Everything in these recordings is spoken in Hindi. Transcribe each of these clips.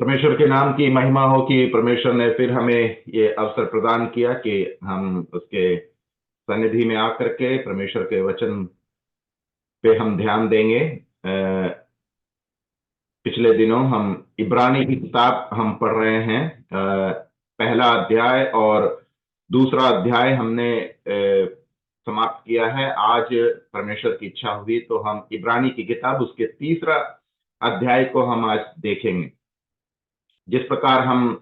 परमेश्वर के नाम की महिमा हो कि परमेश्वर ने फिर हमें ये अवसर प्रदान किया कि हम उसके सन्निधि में आकर के परमेश्वर के वचन पे हम ध्यान देंगे। पिछले दिनों हम इब्रानी की किताब हम पढ़ रहे हैं। पहला अध्याय और दूसरा अध्याय हमने समाप्त किया है। आज परमेश्वर की इच्छा हुई तो हम इब्रानी की किताब उसके तीसरा अध्याय को हम आज देखेंगे। जिस प्रकार हम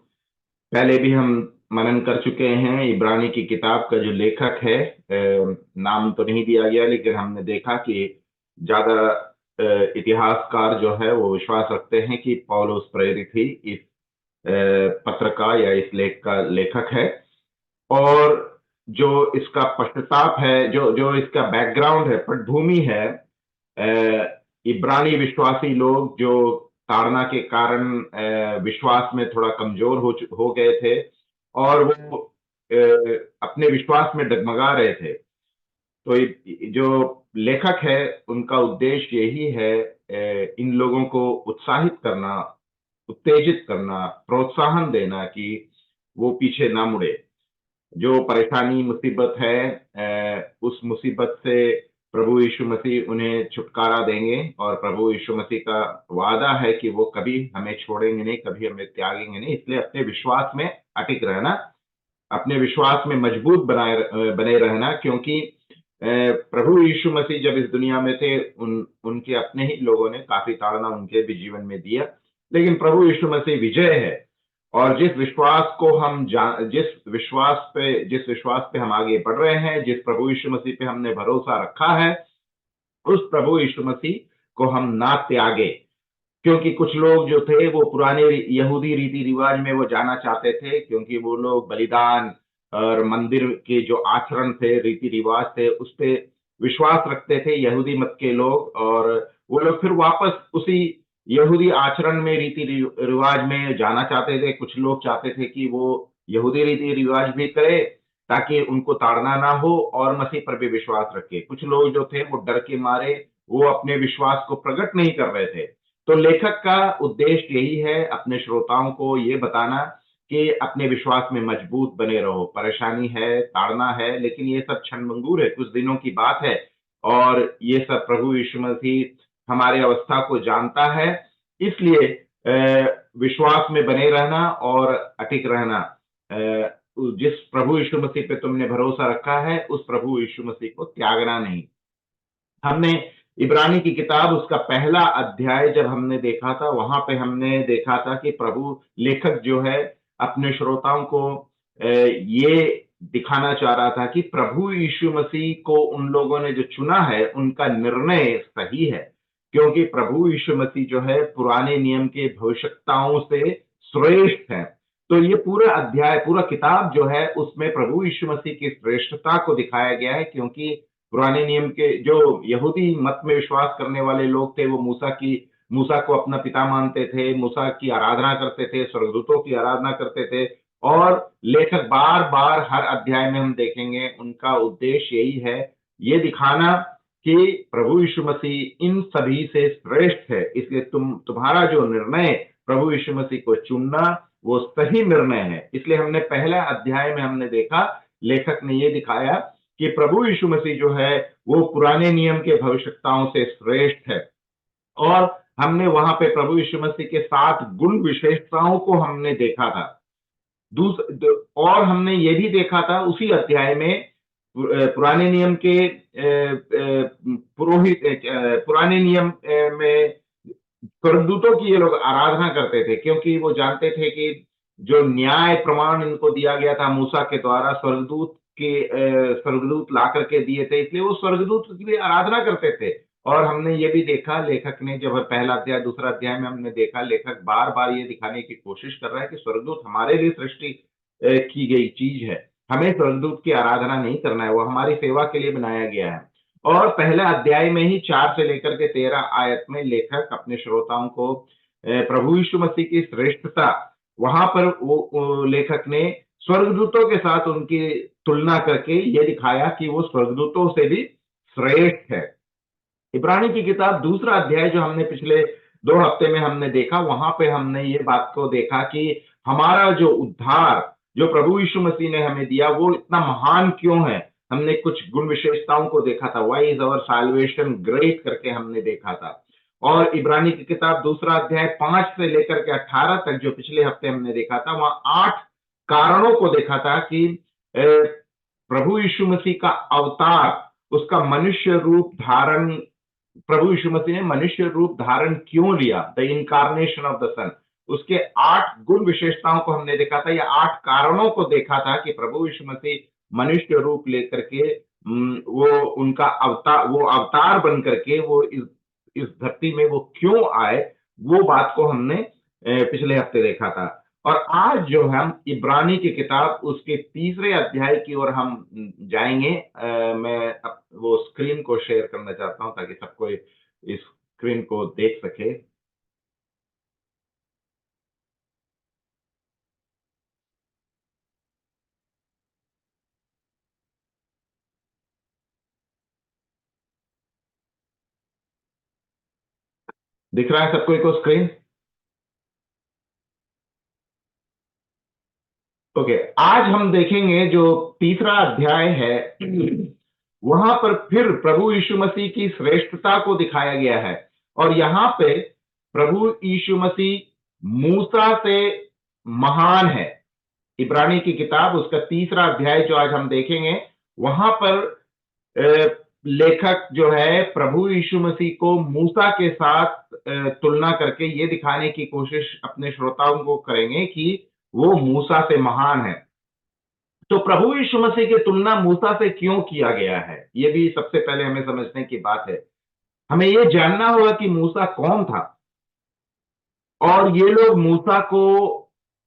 पहले भी हम मनन कर चुके हैं, इब्रानी की किताब का जो लेखक है, नाम तो नहीं दिया गया, लेकिन हमने देखा कि ज्यादा इतिहासकार जो है वो विश्वास रखते हैं कि पौलुस प्रेरित ही इस पत्र का या इस लेख का लेखक है। और जो इसका पश्चाताप है, जो जो इसका बैकग्राउंड है, पृष्ठभूमि है, इब्रानी विश्वासी लोग जो ताड़ना के कारण विश्वास में थोड़ा कमजोर हो गए थे और वो अपने विश्वास में डगमगा रहे थे। तो जो लेखक है उनका उद्देश्य यही है, इन लोगों को उत्साहित करना, उत्तेजित करना, प्रोत्साहन देना कि वो पीछे ना मुड़े। जो परेशानी मुसीबत है, उस मुसीबत से प्रभु यीशु मसीह उन्हें छुटकारा देंगे और प्रभु यीशु मसीह का वादा है कि वो कभी हमें छोड़ेंगे नहीं, कभी हमें त्यागेंगे नहीं। इसलिए अपने विश्वास में अटिक रहना, अपने विश्वास में मजबूत बने रहना, क्योंकि प्रभु यीशु मसीह जब इस दुनिया में थे उनके अपने ही लोगों ने काफी ताड़ना उनके भी जीवन में दिया, लेकिन प्रभु यीशु मसीह विजय है। और जिस विश्वास को हम जिस विश्वास पे हम आगे बढ़ रहे हैं, जिस प्रभु यीशु मसीह पे हमने भरोसा रखा है, उस प्रभु यीशु मसीह को हम ना त्यागे। क्योंकि कुछ लोग जो थे वो पुराने यहूदी रीति रिवाज में वो जाना चाहते थे, क्योंकि वो लोग बलिदान और मंदिर के जो आचरण थे, रीति रिवाज थे, उस पे विश्वास रखते थे यहूदी मत के लोग। और वो लोग फिर वापस उसी यहूदी आचरण में, रीति रिवाज में जाना चाहते थे। कुछ लोग चाहते थे कि वो यहूदी रीति रिवाज भी करे ताकि उनको ताड़ना ना हो और मसीह पर भी विश्वास रखे। कुछ लोग जो थे वो डर के मारे वो अपने विश्वास को प्रकट नहीं कर रहे थे। तो लेखक का उद्देश्य यही है, अपने श्रोताओं को ये बताना कि अपने विश्वास में मजबूत बने रहो। परेशानी है, ताड़ना है, लेकिन ये सब क्षणभंगुर है, कुछ दिनों की बात है। और ये सब प्रभु यीशु मसीह हमारी अवस्था को जानता है। इसलिए विश्वास में बने रहना और अटिक रहना। जिस प्रभु यीशु मसीह पे तुमने भरोसा रखा है, उस प्रभु यीशु मसीह को त्यागना नहीं। हमने इब्रानी की किताब उसका पहला अध्याय जब हमने देखा था, वहां पे हमने देखा था कि प्रभु लेखक जो है अपने श्रोताओं को ये दिखाना चाह रहा था कि प्रभु यीशु मसीह को उन लोगों ने जो चुना है उनका निर्णय सही है। क्योंकि प्रभु यीशु मसीह जो है पुराने नियम के भविष्यताओं से श्रेष्ठ है। तो ये पूरा अध्याय, पूरा किताब जो है उसमें प्रभु यीशु मसीह की श्रेष्ठता को दिखाया गया है। क्योंकि पुराने नियम के जो यहूदी मत में विश्वास करने वाले लोग थे, वो मूसा को अपना पिता मानते थे, मूसा की आराधना करते थे, स्वर्गदूतों की आराधना करते थे। और लेखक बार बार हर अध्याय में हम देखेंगे उनका उद्देश्य यही है, ये दिखाना कि प्रभु यीशु मसीह इन सभी से श्रेष्ठ है। इसलिए तुम्हारा जो निर्णय प्रभु यीशु मसीह को चुनना वो सही निर्णय है। इसलिए हमने पहला अध्याय में हमने देखा, लेखक ने ये दिखाया कि प्रभु यीशु मसीह जो है वो पुराने नियम के भविष्यताओं से श्रेष्ठ है। और हमने वहां पे प्रभु यीशु मसीह के 7 गुण विशेषताओं को हमने देखा था। और हमने ये भी देखा था उसी अध्याय में, पुराने नियम के पुरोहित, पुराने नियम में स्वर्गदूतों की ये लोग आराधना करते थे, क्योंकि वो जानते थे कि जो न्याय प्रमाण इनको दिया गया था मूसा के द्वारा, स्वर्गदूत ला करके दिए थे, इसलिए वो स्वर्गदूत की भी आराधना करते थे। और हमने ये भी देखा, लेखक ने जब पहला अध्याय दूसरा अध्याय में हमने देखा, लेखक बार बार ये दिखाने की कोशिश कर रहा है कि स्वर्गदूत हमारे लिए सृष्टि की गई चीज है। हमें स्वर्गदूत की आराधना नहीं करना है, वो हमारी सेवा के लिए बनाया गया है। और पहले अध्याय में ही 4 से लेकर के 13 आयत में लेखक अपने श्रोताओं को प्रभु यीशु मसीह की श्रेष्ठता, वहां पर वो लेखक ने स्वर्गदूतों के साथ उनकी तुलना करके ये दिखाया कि वो स्वर्गदूतों से भी श्रेष्ठ है। इब्रानी की किताब दूसरा अध्याय जो हमने पिछले 2 हफ्ते में हमने देखा, वहां पे हमने ये बात को देखा कि हमारा जो उद्धार, जो प्रभु यीशु मसीह ने हमें दिया, वो इतना महान क्यों है। हमने कुछ गुण विशेषताओं को देखा था, why is our salvation great करके हमने देखा था। और इब्रानी की किताब 2 अध्याय 5 से लेकर के 18 तक जो पिछले हफ्ते हमने देखा था, वहां 8 कारणों को देखा था कि प्रभु यीशु मसीह का अवतार, उसका मनुष्य रूप धारण, प्रभु यीशु मसीह ने मनुष्य रूप धारण क्यों लिया, द इनकारनेशन ऑफ द सन। उसके 8 गुण विशेषताओं को हमने देखा था, या 8 कारणों को देखा था कि प्रभु यीशु मसीह मनुष्य रूप लेकर के वो उनका अवतार, वो अवतार बन करके वो इस धरती में वो क्यों आए, वो बात को हमने पिछले हफ्ते देखा था। और आज जो हम इब्रानी की किताब उसके 3 अध्याय की ओर हम जाएंगे। मैं वो स्क्रीन को शेयर करना चाहता हूं ताकि सब कोई इस स्क्रीन को देख सके। दिख रहा है सबको को स्क्रीन? ओके, आज हम देखेंगे जो 3 अध्याय है, वहां पर फिर प्रभु यीशु मसीह की श्रेष्ठता को दिखाया गया है। और यहां पे प्रभु यीशु मसीह मूसा से महान है। इब्रानी की किताब उसका 3 अध्याय जो आज हम देखेंगे, वहां पर लेखक जो है प्रभु यीशु मसीह को मूसा के साथ तुलना करके ये दिखाने की कोशिश अपने श्रोताओं को करेंगे कि वो मूसा से महान है। तो प्रभु यीशु मसीह की तुलना मूसा से क्यों किया गया है, ये भी सबसे पहले हमें समझने की बात है। हमें ये जानना होगा कि मूसा कौन था, और ये लोग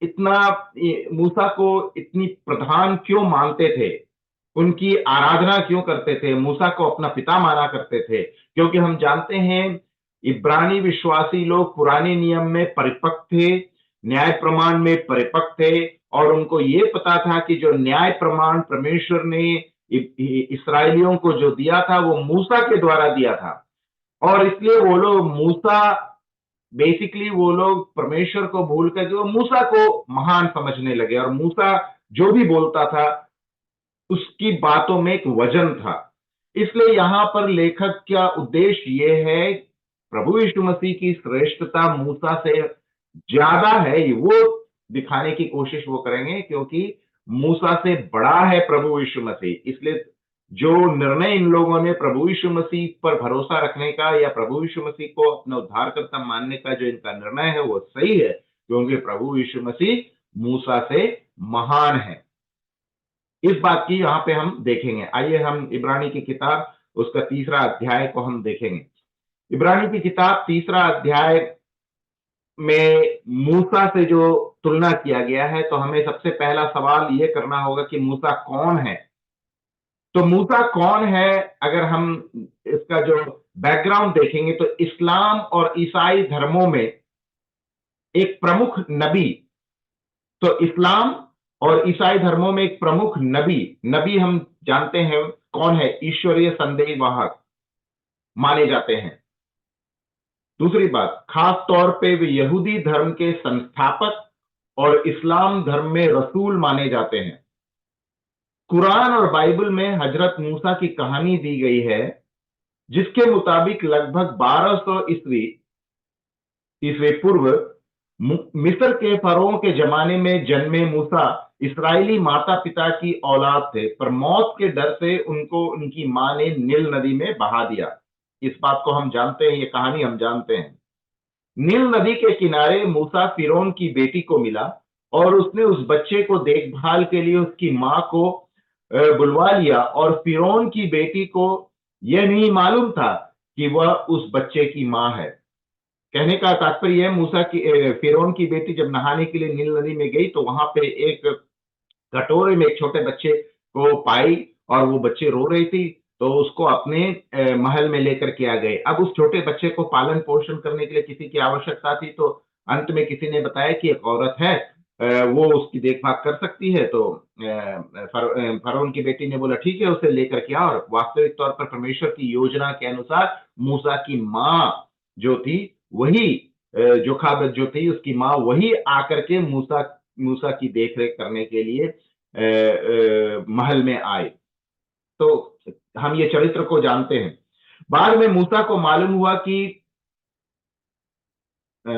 इतना मूसा को इतनी प्रधान क्यों मानते थे, उनकी आराधना क्यों करते थे, मूसा को अपना पिता माना करते थे। क्योंकि हम जानते हैं इब्रानी विश्वासी लोग पुराने नियम में परिपक्व थे, न्याय प्रमाण में परिपक्व थे, और उनको ये पता था कि जो न्याय प्रमाण परमेश्वर ने इसराइलियों को जो दिया था वो मूसा के द्वारा दिया था। और इसलिए वो लोग बेसिकली वो लोग परमेश्वर को भूल कर जो मूसा को महान समझने लगे, और मूसा जो भी बोलता था उसकी बातों में एक वजन था। इसलिए यहां पर लेखक का उद्देश्य ये है, प्रभु यीशु मसीह की श्रेष्ठता मूसा से ज्यादा है वो दिखाने की कोशिश वो करेंगे, क्योंकि मूसा से बड़ा है प्रभु यीशु मसीह। इसलिए जो निर्णय इन लोगों ने प्रभु यीशु मसीह पर भरोसा रखने का, या प्रभु यीशु मसीह को अपना उद्धारकर्ता मानने का जो इनका निर्णय है वो सही है, क्योंकि प्रभु यीशु मसीह मूसा से महान है। इस बात की यहां पे हम देखेंगे। आइए हम इब्रानी की किताब उसका 3 अध्याय को हम देखेंगे। इब्रानी की किताब 3 अध्याय में मूसा से जो तुलना किया गया है, तो हमें सबसे पहला सवाल ये करना होगा कि मूसा कौन है। तो मूसा कौन है, अगर हम इसका जो बैकग्राउंड देखेंगे, तो इस्लाम और ईसाई धर्मों में एक प्रमुख नबी, तो इस्लाम और ईसाई धर्मों में एक प्रमुख नबी नबी हम जानते हैं कौन है, ईश्वरीय संदेश वाहक माने जाते हैं। दूसरी बात, खास तौर पे वे यहूदी धर्म के संस्थापक और इस्लाम धर्म में रसूल माने जाते हैं। कुरान और बाइबल में हजरत मूसा की कहानी दी गई है, जिसके मुताबिक लगभग 1200 ईस्वी पूर्व मिस्र के फरों के जमाने में जन्मे मूसा इस्राएली माता पिता की औलाद थे, पर मौत के डर से उनको उनकी मां ने नील नदी में बहा दिया। इस बात को हम जानते हैं, ये कहानी हम जानते हैं। नील नदी के किनारे मूसा फिरौन की बेटी को मिला, और उसने उस बच्चे को देखभाल के लिए उसकी मां को बुलवा लिया, और फिरौन की बेटी को यह नहीं मालूम था कि वह उस बच्चे की मां है। कहने का तात्पर्य है, मूसा की फिरौन की बेटी जब नहाने के लिए नील नदी में गई, तो वहां पे एक कटोरे में एक छोटे बच्चे को पाई, और वो बच्चे रो रही थी, तो उसको अपने महल में लेकर के आ गए। अब उस छोटे बच्चे को पालन पोषण करने के लिए किसी की आवश्यकता थी, तो अंत में किसी ने बताया कि एक औरत है, वो उसकी देखभाल कर सकती है। तो फरौन की बेटी ने बोला ठीक है, उसे लेकर के आओ। और वास्तविक तौर पर परमेश्वर की योजना के अनुसार मूसा की मां जो थी वही जोखाबत जो थी उसकी माँ वही आकर के मूसा मूसा की देखरेख करने के लिए महल में आए। तो हम ये चरित्र को जानते हैं। बाद में मूसा को मालूम हुआ कि अ,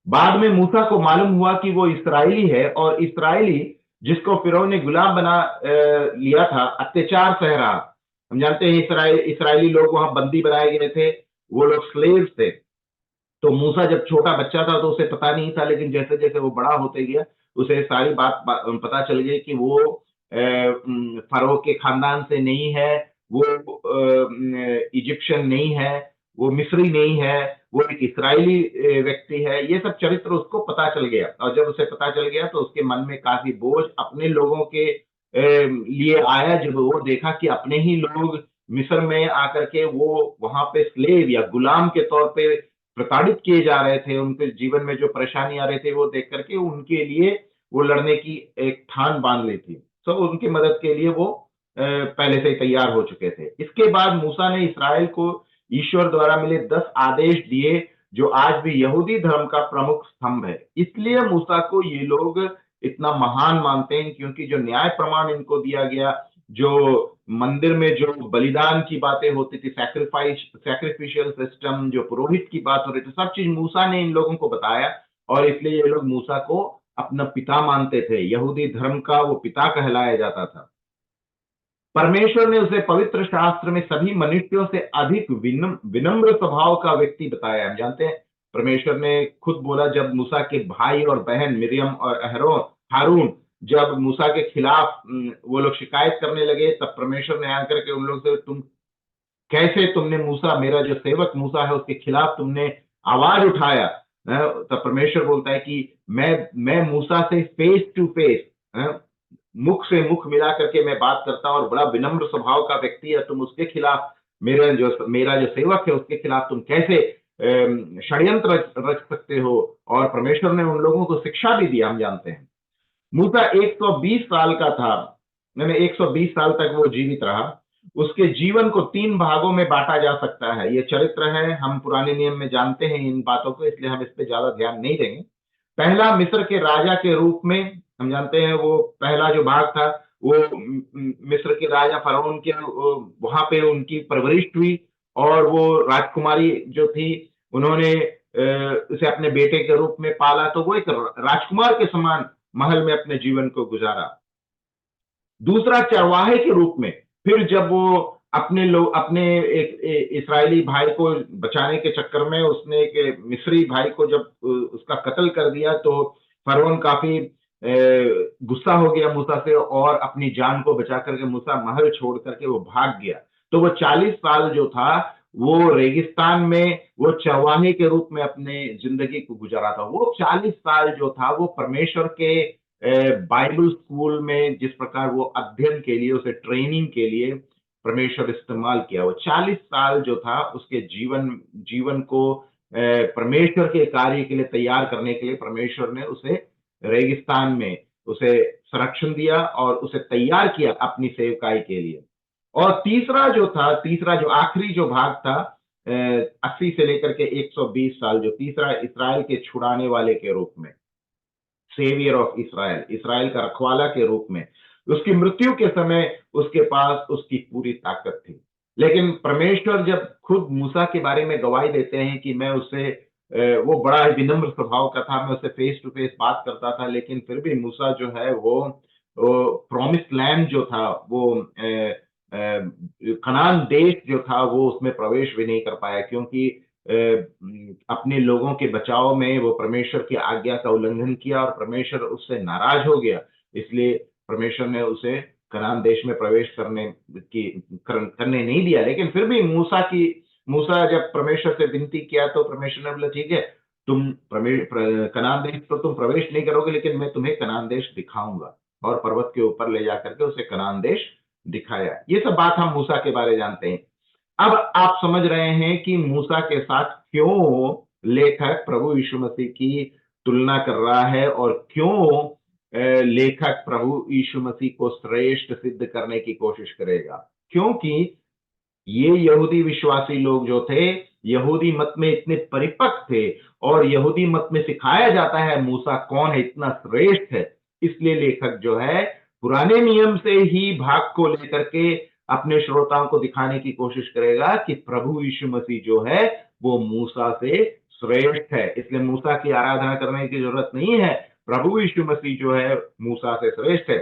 बाद में मूसा को मालूम हुआ कि वो इसराइली है और इसराइली जिसको फिरौन ने गुलाम बना लिया था, अत्याचार सह रहा। हम जानते हैं इसराइली लोग वहां बंदी बनाए गए थे, वो लोग स्लेव्स थे। तो मूसा जब छोटा बच्चा था तो उसे पता नहीं था, लेकिन जैसे जैसे वो बड़ा होते गया उसे सारी पता चल गई कि वो फरो के खानदान से नहीं है, वो इजिप्शियन नहीं है, वो मिस्री नहीं है, वो एक इसराइली व्यक्ति है। ये सब चरित्र उसको पता चल गया और जब उसे पता चल गया तो उसके मन में काफी बोझ अपने लोगों के लिए आया, जब वो देखा कि अपने ही लोग मिस्र में आकर के वो वहां पे स्लेव या गुलाम के तौर पे प्रताड़ित किए जा रहे थे, उनके जीवन में जो परेशानी आ रही थी वो देख करके उनके लिए वो लड़ने की एक ठान बांध ली थी। तो उनकी मदद के लिए वो पहले से ही तैयार हो चुके थे। इसके बाद मूसा ने इसराइल को ईश्वर द्वारा मिले 10 आदेश दिए, जो आज भी यहूदी धर्म का प्रमुख स्तंभ है। इसलिए मूसा को ये लोग इतना महान मानते हैं, क्योंकि जो न्याय प्रमाण इनको दिया गया, जो मंदिर में जो बलिदान की बातें होती थी, सैक्रिफिशियल सिस्टम, जो पुरोहित की बात हो रही थी, सब चीज मूसा ने इन लोगों को बताया और इसलिए ये लोग मूसा को अपना पिता मानते थे। यहूदी धर्म का वो पिता कहलाया जाता था। परमेश्वर ने उसे पवित्र शास्त्र में सभी मनुष्यों से अधिक विनम्र स्वभाव का व्यक्ति बताया। हम जानते हैं परमेश्वर ने खुद बोला, जब मूसा के भाई और बहन मिरियम और हारून जब मूसा के खिलाफ वो लोग शिकायत करने लगे, तब परमेश्वर ने आकर के उन लोग से, तुमने मूसा, मेरा जो सेवक मूसा है, उसके खिलाफ तुमने आवाज उठाया। तब परमेश्वर बोलता है कि मैं मूसा से फेस टू फेस, मुख से मुख मिला करके मैं बात करता हूं और बड़ा विनम्र स्वभाव का व्यक्ति है, तुम उसके खिलाफ, मेरा जो सेवक है उसके खिलाफ तुम कैसे षड्यंत्र रच सकते हो। और परमेश्वर ने उन लोगों को शिक्षा भी दिया। हम जानते हैं मूसा 120 साल का था, मैंने 120 साल तक वो जीवित रहा। उसके जीवन को 3 भागों में बांटा जा सकता है। ये चरित्र है, हम पुराने नियम में जानते हैं इन बातों को, इसलिए हम इस पे ज्यादा ध्यान नहीं देंगे। पहला, मिस्र के राजा के रूप में। हम जानते हैं वो पहला जो भाग था वो मिस्र के राजा फरौन के, वहां पे उनकी परवरिश हुई और वो राजकुमारी जो थी, उन्होंने उसे अपने बेटे के रूप में पाला, तो वो एक राजकुमार के समान महल में अपने जीवन को गुजारा। दूसरा, चरवाहे के रूप में, फिर जब वो अपने एक इस्राएली भाई को बचाने के चक्कर में उसने एक मिस्री भाई को जब उसका कत्ल कर दिया, तो फरौन काफी गुस्सा हो गया मूसा से और अपनी जान को बचा करके मूसा महल छोड़ करके वो भाग गया। तो वो 40 साल जो था वो रेगिस्तान में वो चरवाहे के रूप में अपने जिंदगी को गुजारा था। वो 40 साल जो था वो परमेश्वर के बाइबल स्कूल में जिस प्रकार वो अध्ययन के लिए, उसे ट्रेनिंग के लिए परमेश्वर इस्तेमाल किया। वो 40 साल जो था उसके जीवन को परमेश्वर के कार्य के लिए तैयार करने के लिए परमेश्वर ने उसे रेगिस्तान में उसे संरक्षण दिया और उसे तैयार किया अपनी सेवकाई के लिए। और तीसरा जो आखिरी जो भाग था, 80 से लेकर के 120 साल, जो तीसरा, इसराइल के छुड़ाने वाले के रूप में, सेवियर ऑफ इसराइल, इसराइल का रखवाला के रूप में। उसकी मृत्यु के समय उसके पास उसकी पूरी ताकत थी। लेकिन परमेश्वर जब खुद मूसा के बारे में गवाही देते हैं कि मैं उससे वो बड़ा ही विनम्र स्वभाव का था, मैं उससे फेस टू फेस बात करता था, लेकिन फिर भी मूसा जो है वो प्रॉमिस्ड लैंड जो था, वो कनान देश जो था वो उसमें प्रवेश भी नहीं कर पाया, क्योंकि अपने लोगों के बचाव में वो परमेश्वर की आज्ञा का उल्लंघन किया और परमेश्वर उससे नाराज हो गया। इसलिए परमेश्वर ने उसे कनान देश में प्रवेश करने नहीं दिया। लेकिन फिर भी मूसा जब परमेश्वर से विनती किया तो परमेश्वर ने बोला, ठीक है, कनान देश तो तुम प्रवेश नहीं करोगे, लेकिन मैं तुम्हें कनान देश दिखाऊंगा। और पर्वत के ऊपर ले जाकर के उसे कनान देश दिखाया। ये सब बात हम मूसा के बारे जानते हैं। अब आप समझ रहे हैं कि मूसा के साथ क्यों लेखक प्रभु यीशु मसीह की तुलना कर रहा है और क्यों लेखक प्रभु यीशु मसीह को श्रेष्ठ सिद्ध करने की कोशिश करेगा। क्योंकि ये यहूदी विश्वासी लोग जो थे यहूदी मत में इतने परिपक्व थे और यहूदी मत में सिखाया जाता है मूसा कौन है, इतना श्रेष्ठ है। इसलिए लेखक जो है पुराने नियम से ही भाग को लेकर के अपने श्रोताओं को दिखाने की कोशिश करेगा कि प्रभु यीशु मसीह जो है वो मूसा से श्रेष्ठ है। इसलिए मूसा की आराधना करने की जरूरत नहीं है, प्रभु यीशु मसीह जो है मूसा से श्रेष्ठ है।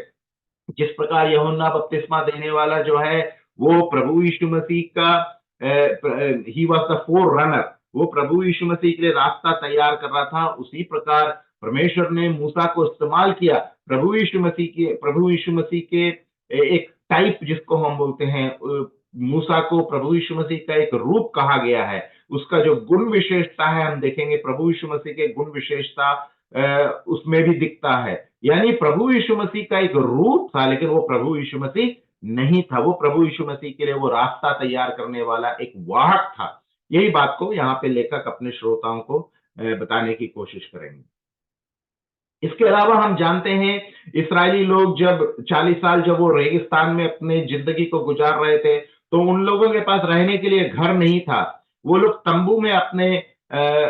जिस प्रकार यूहन्ना बपतिस्मा देने वाला जो है वो प्रभु यीशु मसीह का he was the four runner, वो प्रभु यीशु मसीह के लिए रास्ता तैयार कर रहा था, उसी प्रकार परमेश्वर ने मूसा को इस्तेमाल किया प्रभु यीशु मसीह के एक टाइप जिसको हम बोलते हैं, मूसा को प्रभु यीशु मसीह का एक रूप कहा गया है। उसका जो गुण विशेषता है हम देखेंगे, प्रभु यीशु मसीह के गुण विशेषता उसमें भी दिखता है। यानी प्रभु यीशु मसीह का एक रूप था, लेकिन वो प्रभु यीशु मसीह नहीं था। वो प्रभु यीशु मसीह के लिए वो रास्ता तैयार करने वाला एक वाहक था। यही बात को यहाँ पे लेखक अपने श्रोताओं को बताने की कोशिश करेंगे। इसके अलावा हम जानते हैं इस्राएली लोग जब 40 साल जब वो रेगिस्तान में अपने जिंदगी को गुजार रहे थे, तो उन लोगों के पास रहने के लिए घर नहीं था। वो लोग तंबू में अपने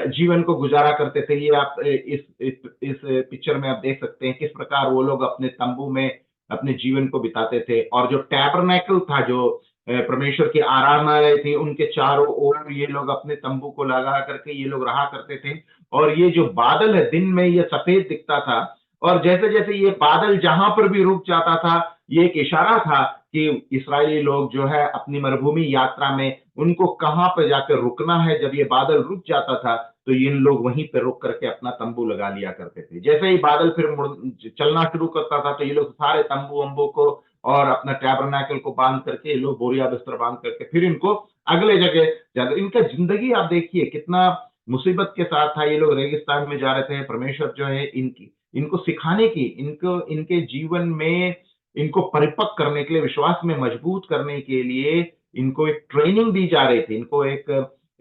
जीवन को गुजारा करते थे। ये आप इस पिक्चर में आप देख सकते हैं किस प्रकार वो लोग अपने तंबू में अपने जीवन को बिताते थे। और जो टैबरनेकल था, जो परमेश्वर की आराधनालय थी, उनके चारों ओर ये लोग अपने तंबू को लगा करके ये लोग रहा करते थे। और ये जो बादल है दिन में ये सफेद दिखता था, और जैसे जैसे ये बादल जहां पर भी रुक जाता था, ये एक इशारा था कि इस्राएली लोग जो है अपनी मरुभूमि यात्रा में उनको कहां पर जाकर रुकना है। जब ये बादल रुक जाता था तो इन लोग वहीं पर रुक करके अपना तंबू लगा लिया करते थे। जैसे ही बादल फिर चलना शुरू करता था तो ये लोग सारे तंबू वंबू को और अपना टैबरनेकल को बांध करके, ये लोग बोरिया बिस्तर बांध करके फिर इनको अगले जगह जाते। इनका जिंदगी आप देखिए कितना मुसीबत के साथ था। ये लोग रेगिस्तान में जा रहे थे। परमेश्वर जो है इनको सिखाने की, इनके जीवन में इनको परिपक्व करने के लिए, विश्वास में मजबूत करने के लिए इनको एक ट्रेनिंग दी जा रही थी। इनको एक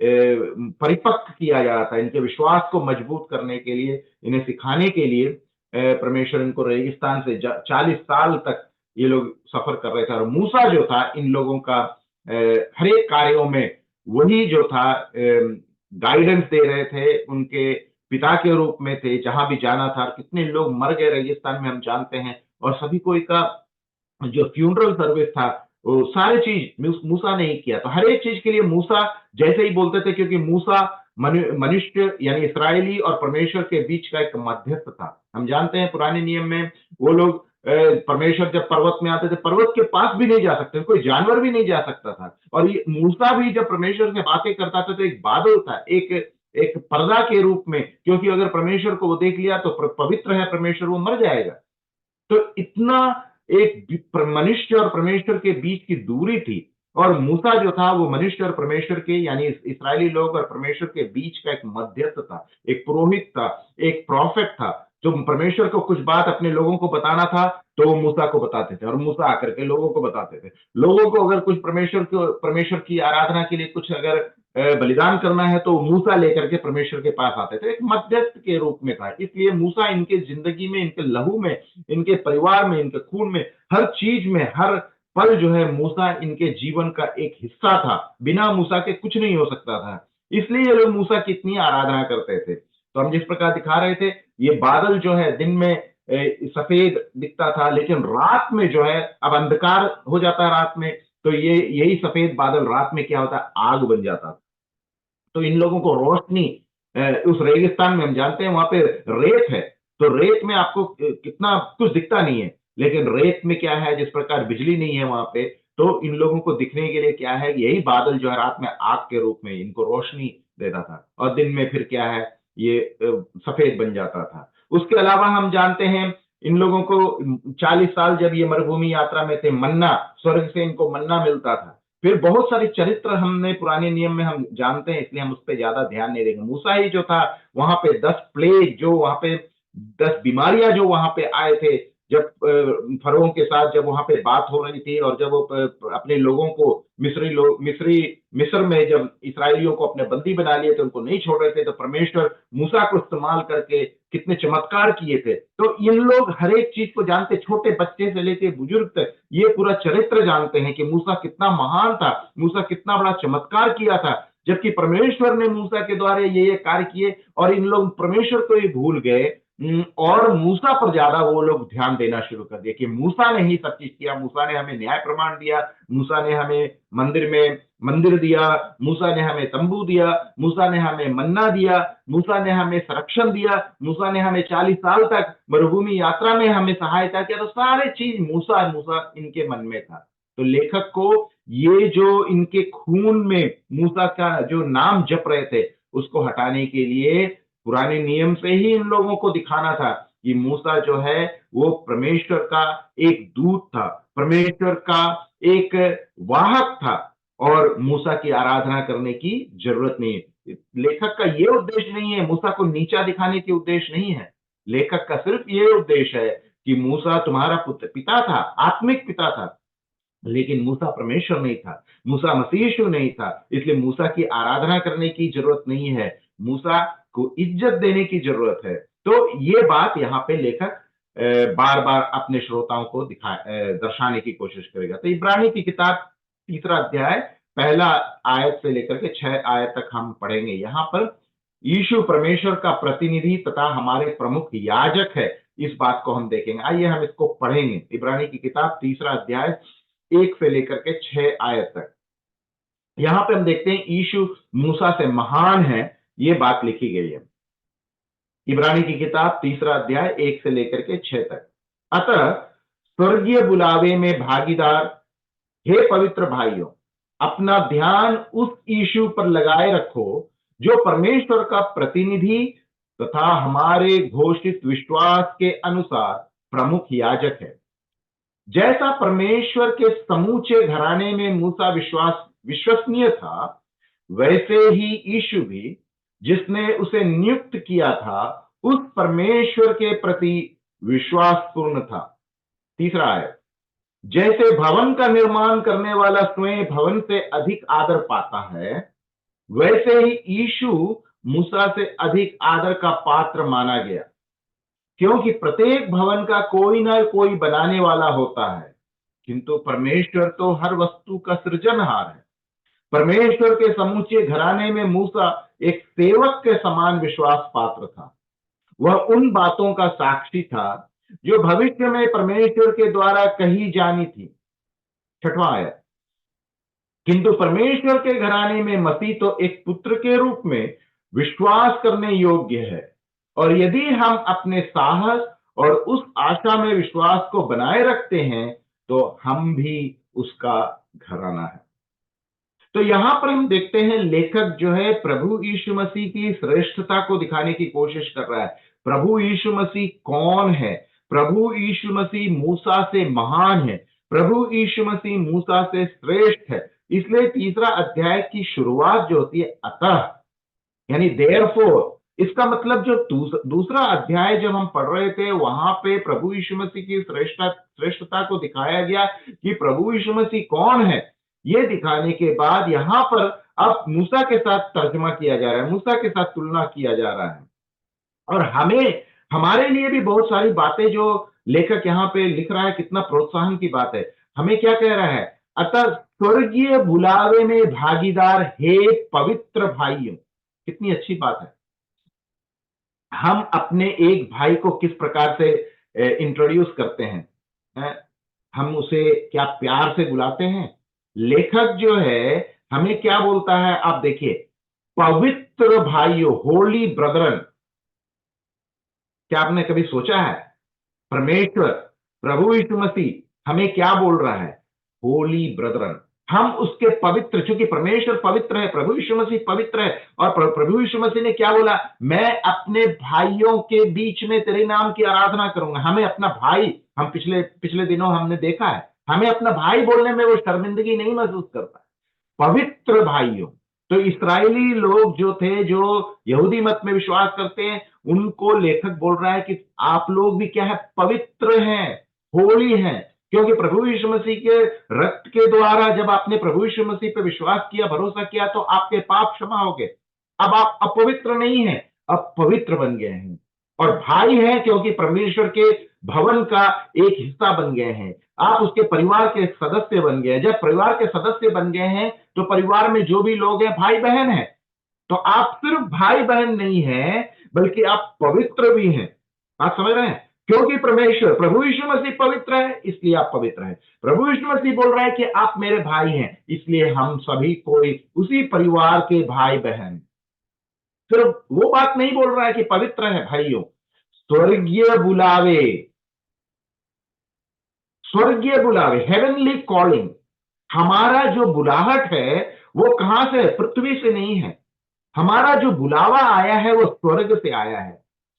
परिपक्व किया जा रहा था। इनके विश्वास को मजबूत करने के लिए, इन्हें सिखाने के लिए परमेश्वर इनको रेगिस्तान से 40 साल तक ये लोग सफर कर रहे थे। और मूसा जो था इन लोगों का हर एक कार्यों में वही जो था गाइडेंस दे रहे थे, उनके पिता के रूप में थे। जहां भी जाना था, कितने लोग मर गए रेगिस्तान में हम जानते हैं, और सभी कोई का जो फ्यूनरल सर्विस था वो सारी चीज मूसा ने ही किया। तो हर एक चीज के लिए मूसा जैसे ही बोलते थे, क्योंकि मूसा मनुष्य यानी इसराइली और परमेश्वर के बीच का एक मध्यस्थ था। हम जानते हैं पुराने नियम में वो लोग परमेश्वर जब पर्वत में आते थे, पर्वत के पास भी नहीं जा सकते, कोई जानवर भी नहीं जा सकता था। और ये मूसा भी जब परमेश्वर से बातें करता था तो एक बादल था, एक पर्दा के रूप में, क्योंकि अगर परमेश्वर को वो देख लिया तो पवित्र है परमेश्वर, वो मर जाएगा। तो इतना एक मनुष्य और परमेश्वर के बीच की दूरी थी। और मूसा जो था वो मनुष्य और परमेश्वर के यानी इस्राएली लोग और परमेश्वर के बीच का एक मध्यस्थ था, एक पुरोहित था, एक प्रॉफिट था। जो परमेश्वर को कुछ बात अपने लोगों को बताना था तो वो मूसा को बताते थे, और मूसा आकर के लोगों को बताते थे। लोगों को अगर कुछ परमेश्वर की आराधना के लिए कुछ अगर बलिदान करना है तो मूसा लेकर के परमेश्वर के पास आते थे, एक मध्यस्थ के रूप में था। इसलिए मूसा इनके जिंदगी में, इनके लहू में, इनके परिवार में, इनके खून में, हर चीज में, हर पल जो है मूसा इनके जीवन का एक हिस्सा था। बिना मूसा के कुछ नहीं हो सकता था। इसलिए ये लोग मूसा की इतनी आराधना करते थे। तो हम जिस प्रकार दिखा रहे थे, ये बादल जो है दिन में सफेद दिखता था, लेकिन रात में जो है अब अंधकार हो जाता है रात में, तो ये यही सफेद बादल रात में क्या होता है, आग बन जाता था। तो इन लोगों को रोशनी उस रेगिस्तान में हम जानते हैं वहां पे रेत है, तो रेत में आपको कितना कुछ दिखता नहीं है, लेकिन रेत में क्या है, जिस प्रकार बिजली नहीं है वहां पे, तो इन लोगों को दिखने के लिए क्या है, यही बादल जो है रात में आग के रूप में इनको रोशनी देता था, और दिन में फिर क्या है, ये सफेद बन जाता था। उसके अलावा हम जानते हैं इन लोगों को 40 साल जब ये मरुभूमि यात्रा में थे, मन्ना, स्वर्ग से इनको मन्ना मिलता था। फिर बहुत सारे चरित्र हमने पुराने नियम में हम जानते हैं, इसलिए हम उस पर ज्यादा ध्यान नहीं देंगे। मूसा ही जो था वहां पे 10 प्लेग, जो वहां पे 10 बीमारियां जो वहां पे आए थे, जब फरोह के साथ जब वहां पे बात हो रही थी, और जब वो अपने लोगों को मिस्र में जब इसराइलियों को अपने बंदी बना लिए थे, उनको नहीं छोड़ रहे थे, तो परमेश्वर मूसा को इस्तेमाल करके कितने चमत्कार किए थे। तो इन लोग हर एक चीज को जानते, छोटे बच्चे से लेके बुजुर्ग तक ये पूरा चरित्र जानते हैं कि मूसा कितना महान था, मूसा कितना बड़ा चमत्कार किया था। जबकि परमेश्वर ने मूसा के द्वारा ये कार्य किए, और इन लोग परमेश्वर को ही भूल गए। और मूसा पर ज्यादा वो लोग ध्यान देना शुरू कर दिया कि मूसा ने ही सब चीज किया, मूसा ने हमें न्याय प्रमाण दिया, मूसा ने हमें मंदिर दिया, मूसा ने हमें तंबू दिया, मूसा ने हमें मन्ना दिया, मूसा ने हमें संरक्षण दिया, मूसा ने हमें 40 साल तक मरुभूमि यात्रा में हमें सहायता किया। तो सारे चीज मूसा मूसा इनके मन में था। तो लेखक को ये जो इनके खून में मूसा का जो नाम जप रहे थे, उसको हटाने के लिए पुराने नियम से ही इन लोगों को दिखाना था कि मूसा जो है वो परमेश्वर का एक दूत था, परमेश्वर का एक वाहक था, और मूसा की आराधना करने की जरूरत नहीं है। लेखक का ये उद्देश्य नहीं है, मूसा को नीचा दिखाने के उद्देश्य नहीं है। लेखक का सिर्फ ये उद्देश्य है कि मूसा तुम्हारा पिता था, आत्मिक पिता था, लेकिन मूसा परमेश्वर नहीं था, मूसा मसीह यीशु नहीं था, इसलिए मूसा की आराधना करने की जरूरत नहीं है, मूसा को इज्जत देने की जरूरत है। तो ये बात यहाँ पे लेखक बार बार अपने श्रोताओं को दर्शाने की कोशिश करेगा। तो इब्रानी की किताब 3 अध्याय 1 आयत से लेकर के 6 आयत तक हम पढ़ेंगे। यहाँ पर यीशु परमेश्वर का प्रतिनिधि तथा हमारे प्रमुख याजक है, इस बात को हम देखेंगे। आइए हम इसको पढ़ेंगे। इब्रानी की किताब 3 अध्याय 1 से लेकर के 6 आयत तक। यहां पे हम देखते हैं यीशु मूसा से महान है, ये बात लिखी गई है। इब्रानी की किताब 3 अध्याय 1 से लेकर के 6 तक। अतः स्वर्गीय बुलावे में भागीदार हे पवित्र भाइयों, अपना ध्यान उस यीशु पर लगाए रखो जो परमेश्वर का प्रतिनिधि तथा हमारे घोषित विश्वास के अनुसार प्रमुख याजक है। जैसा परमेश्वर के समूचे घराने में मूसा विश्वसनीय था, वैसे ही यीशु भी, जिसने उसे नियुक्त किया था, उस परमेश्वर के प्रति विश्वासपूर्ण था। 3 आयत। जैसे भवन का निर्माण करने वाला स्वयं भवन से अधिक आदर पाता है, वैसे ही यीशु मूसा से अधिक आदर का पात्र माना गया, क्योंकि प्रत्येक भवन का कोई ना कोई बनाने वाला होता है, किंतु परमेश्वर तो हर वस्तु का सृजनहार है। परमेश्वर के समूचे घराने में मूसा एक सेवक के समान विश्वास पात्र था। वह उन बातों का साक्षी था जो भविष्य में परमेश्वर के द्वारा कही जानी थी। 6वां आयत। किंतु परमेश्वर के घराने में मसीह तो एक पुत्र के रूप में विश्वास करने योग्य है, और यदि हम अपने साहस और उस आशा में विश्वास को बनाए रखते हैं, तो हम भी उसका घराना है। तो यहां पर हम देखते हैं लेखक जो है प्रभु यीशु मसीह की श्रेष्ठता को दिखाने की कोशिश कर रहा है। प्रभु यीशु मसीह कौन है? प्रभु यीशु मसीह मूसा से महान है, प्रभु यीशु मसीह मूसा से श्रेष्ठ है। इसलिए 3 अध्याय की शुरुआत जो होती है अतः, यानी देयरफॉर, इसका मतलब जो दूसरा अध्याय जब हम पढ़ रहे थे, वहां पे प्रभु यीशु मसीह की श्रेष्ठता को दिखाया गया कि प्रभु यीशु मसीह कौन है, ये दिखाने के बाद यहां पर अब मूसा के साथ तर्जमा किया जा रहा है, मूसा के साथ तुलना किया जा रहा है। और हमारे लिए भी बहुत सारी बातें जो लेखक यहाँ पे लिख रहा है, कितना प्रोत्साहन की बात है। हमें क्या कह रहा है? अतः स्वर्गीय बुलावे में भागीदार हे पवित्र भाइयों। कितनी अच्छी बात है। हम अपने एक भाई को किस प्रकार से इंट्रोड्यूस करते हैं? हम उसे क्या प्यार से बुलाते हैं? लेखक जो है हमें क्या बोलता है, आप देखिए, पवित्र भाइयों, होली ब्रदरन। क्या आपने कभी सोचा है परमेश्वर प्रभु यीशु मसीह हमें क्या बोल रहा है? होली ब्रदरन। हम उसके पवित्र, चूंकि परमेश्वर पवित्र है, प्रभु यीशु मसीह पवित्र है, और प्रभु यीशु मसीह ने क्या बोला? मैं अपने भाइयों के बीच में तेरे नाम की आराधना करूंगा। हमें अपना भाई, हम पिछले दिनों हमने देखा है, हमें अपना भाई बोलने में वो शर्मिंदगी नहीं महसूस करता। पवित्र भाइयों। तो इस्राएली लोग जो थे, जो यहूदी मत में विश्वास करते हैं, उनको लेखक बोल रहा है कि आप लोग भी क्या है? पवित्र हैं, होली हैं, क्योंकि प्रभु यीशु मसीह के रक्त के द्वारा जब आपने प्रभु यीशु मसीह पे विश्वास किया, भरोसा किया, तो आपके पाप क्षमा हो गए। अब आप अपवित्र नहीं हैं, अब पवित्र बन गए हैं। और भाई हैं क्योंकि परमेश्वर के भवन का एक हिस्सा बन गए हैं, आप उसके परिवार के एक सदस्य बन गए हैं। जब परिवार के सदस्य बन गए हैं तो परिवार में जो भी लोग हैं भाई बहन हैं। तो आप सिर्फ भाई बहन नहीं हैं, बल्कि आप पवित्र भी हैं। आप समझ रहे हैं? क्योंकि परमेश्वर प्रभु यीशु मसीह पवित्र है, इसलिए आप पवित्र हैं। प्रभु यीशु मसीह बोल रहा है कि आप मेरे भाई हैं, इसलिए हम सभी कोई उसी परिवार के भाई बहन। सिर्फ वो बात नहीं बोल रहा है कि पवित्र है भाइयों, स्वर्गीय बुलावे, स्वर्गीय बुलावे, हेवनली कॉलिंग। हमारा जो बुलाहट है वो कहां से है? पृथ्वी से नहीं है। हमारा जो बुलावा आया है वो स्वर्ग से आया है।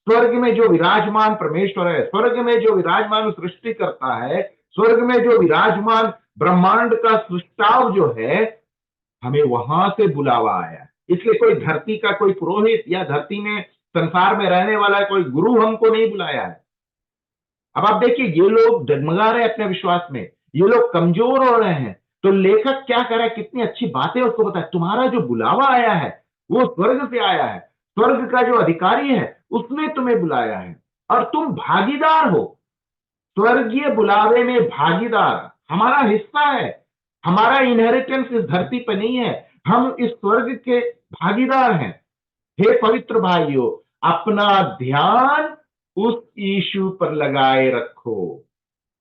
स्वर्ग में जो विराजमान परमेश्वर है, स्वर्ग में जो विराजमान सृष्टि करता है, स्वर्ग में जो विराजमान ब्रह्मांड का सृष्टाव जो है, हमें वहां से बुलावा आया है। इसलिए कोई धरती का कोई पुरोहित या धरती में संसार में रहने वाला कोई गुरु हमको नहीं बुलाया है। अब आप देखिए, ये लोग डगमगा रहे हैं अपने विश्वास में, ये लोग कमजोर हो रहे हैं। तो लेखक क्या कर रहा है? कितनी अच्छी बातें उसको बताया, तुम्हारा जो बुलावा आया है वो स्वर्ग से आया है। स्वर्ग का जो अधिकारी है उसने तुम्हें बुलाया है और तुम भागीदार हो। स्वर्गीय बुलावे में भागीदार हमारा हिस्सा है। हमारा इनहेरिटेंस इस धरती पर नहीं है, हम इस स्वर्ग के भागीदार हैं। हे पवित्र भाइयों, अपना ध्यान उस यीशु पर लगाए रखो।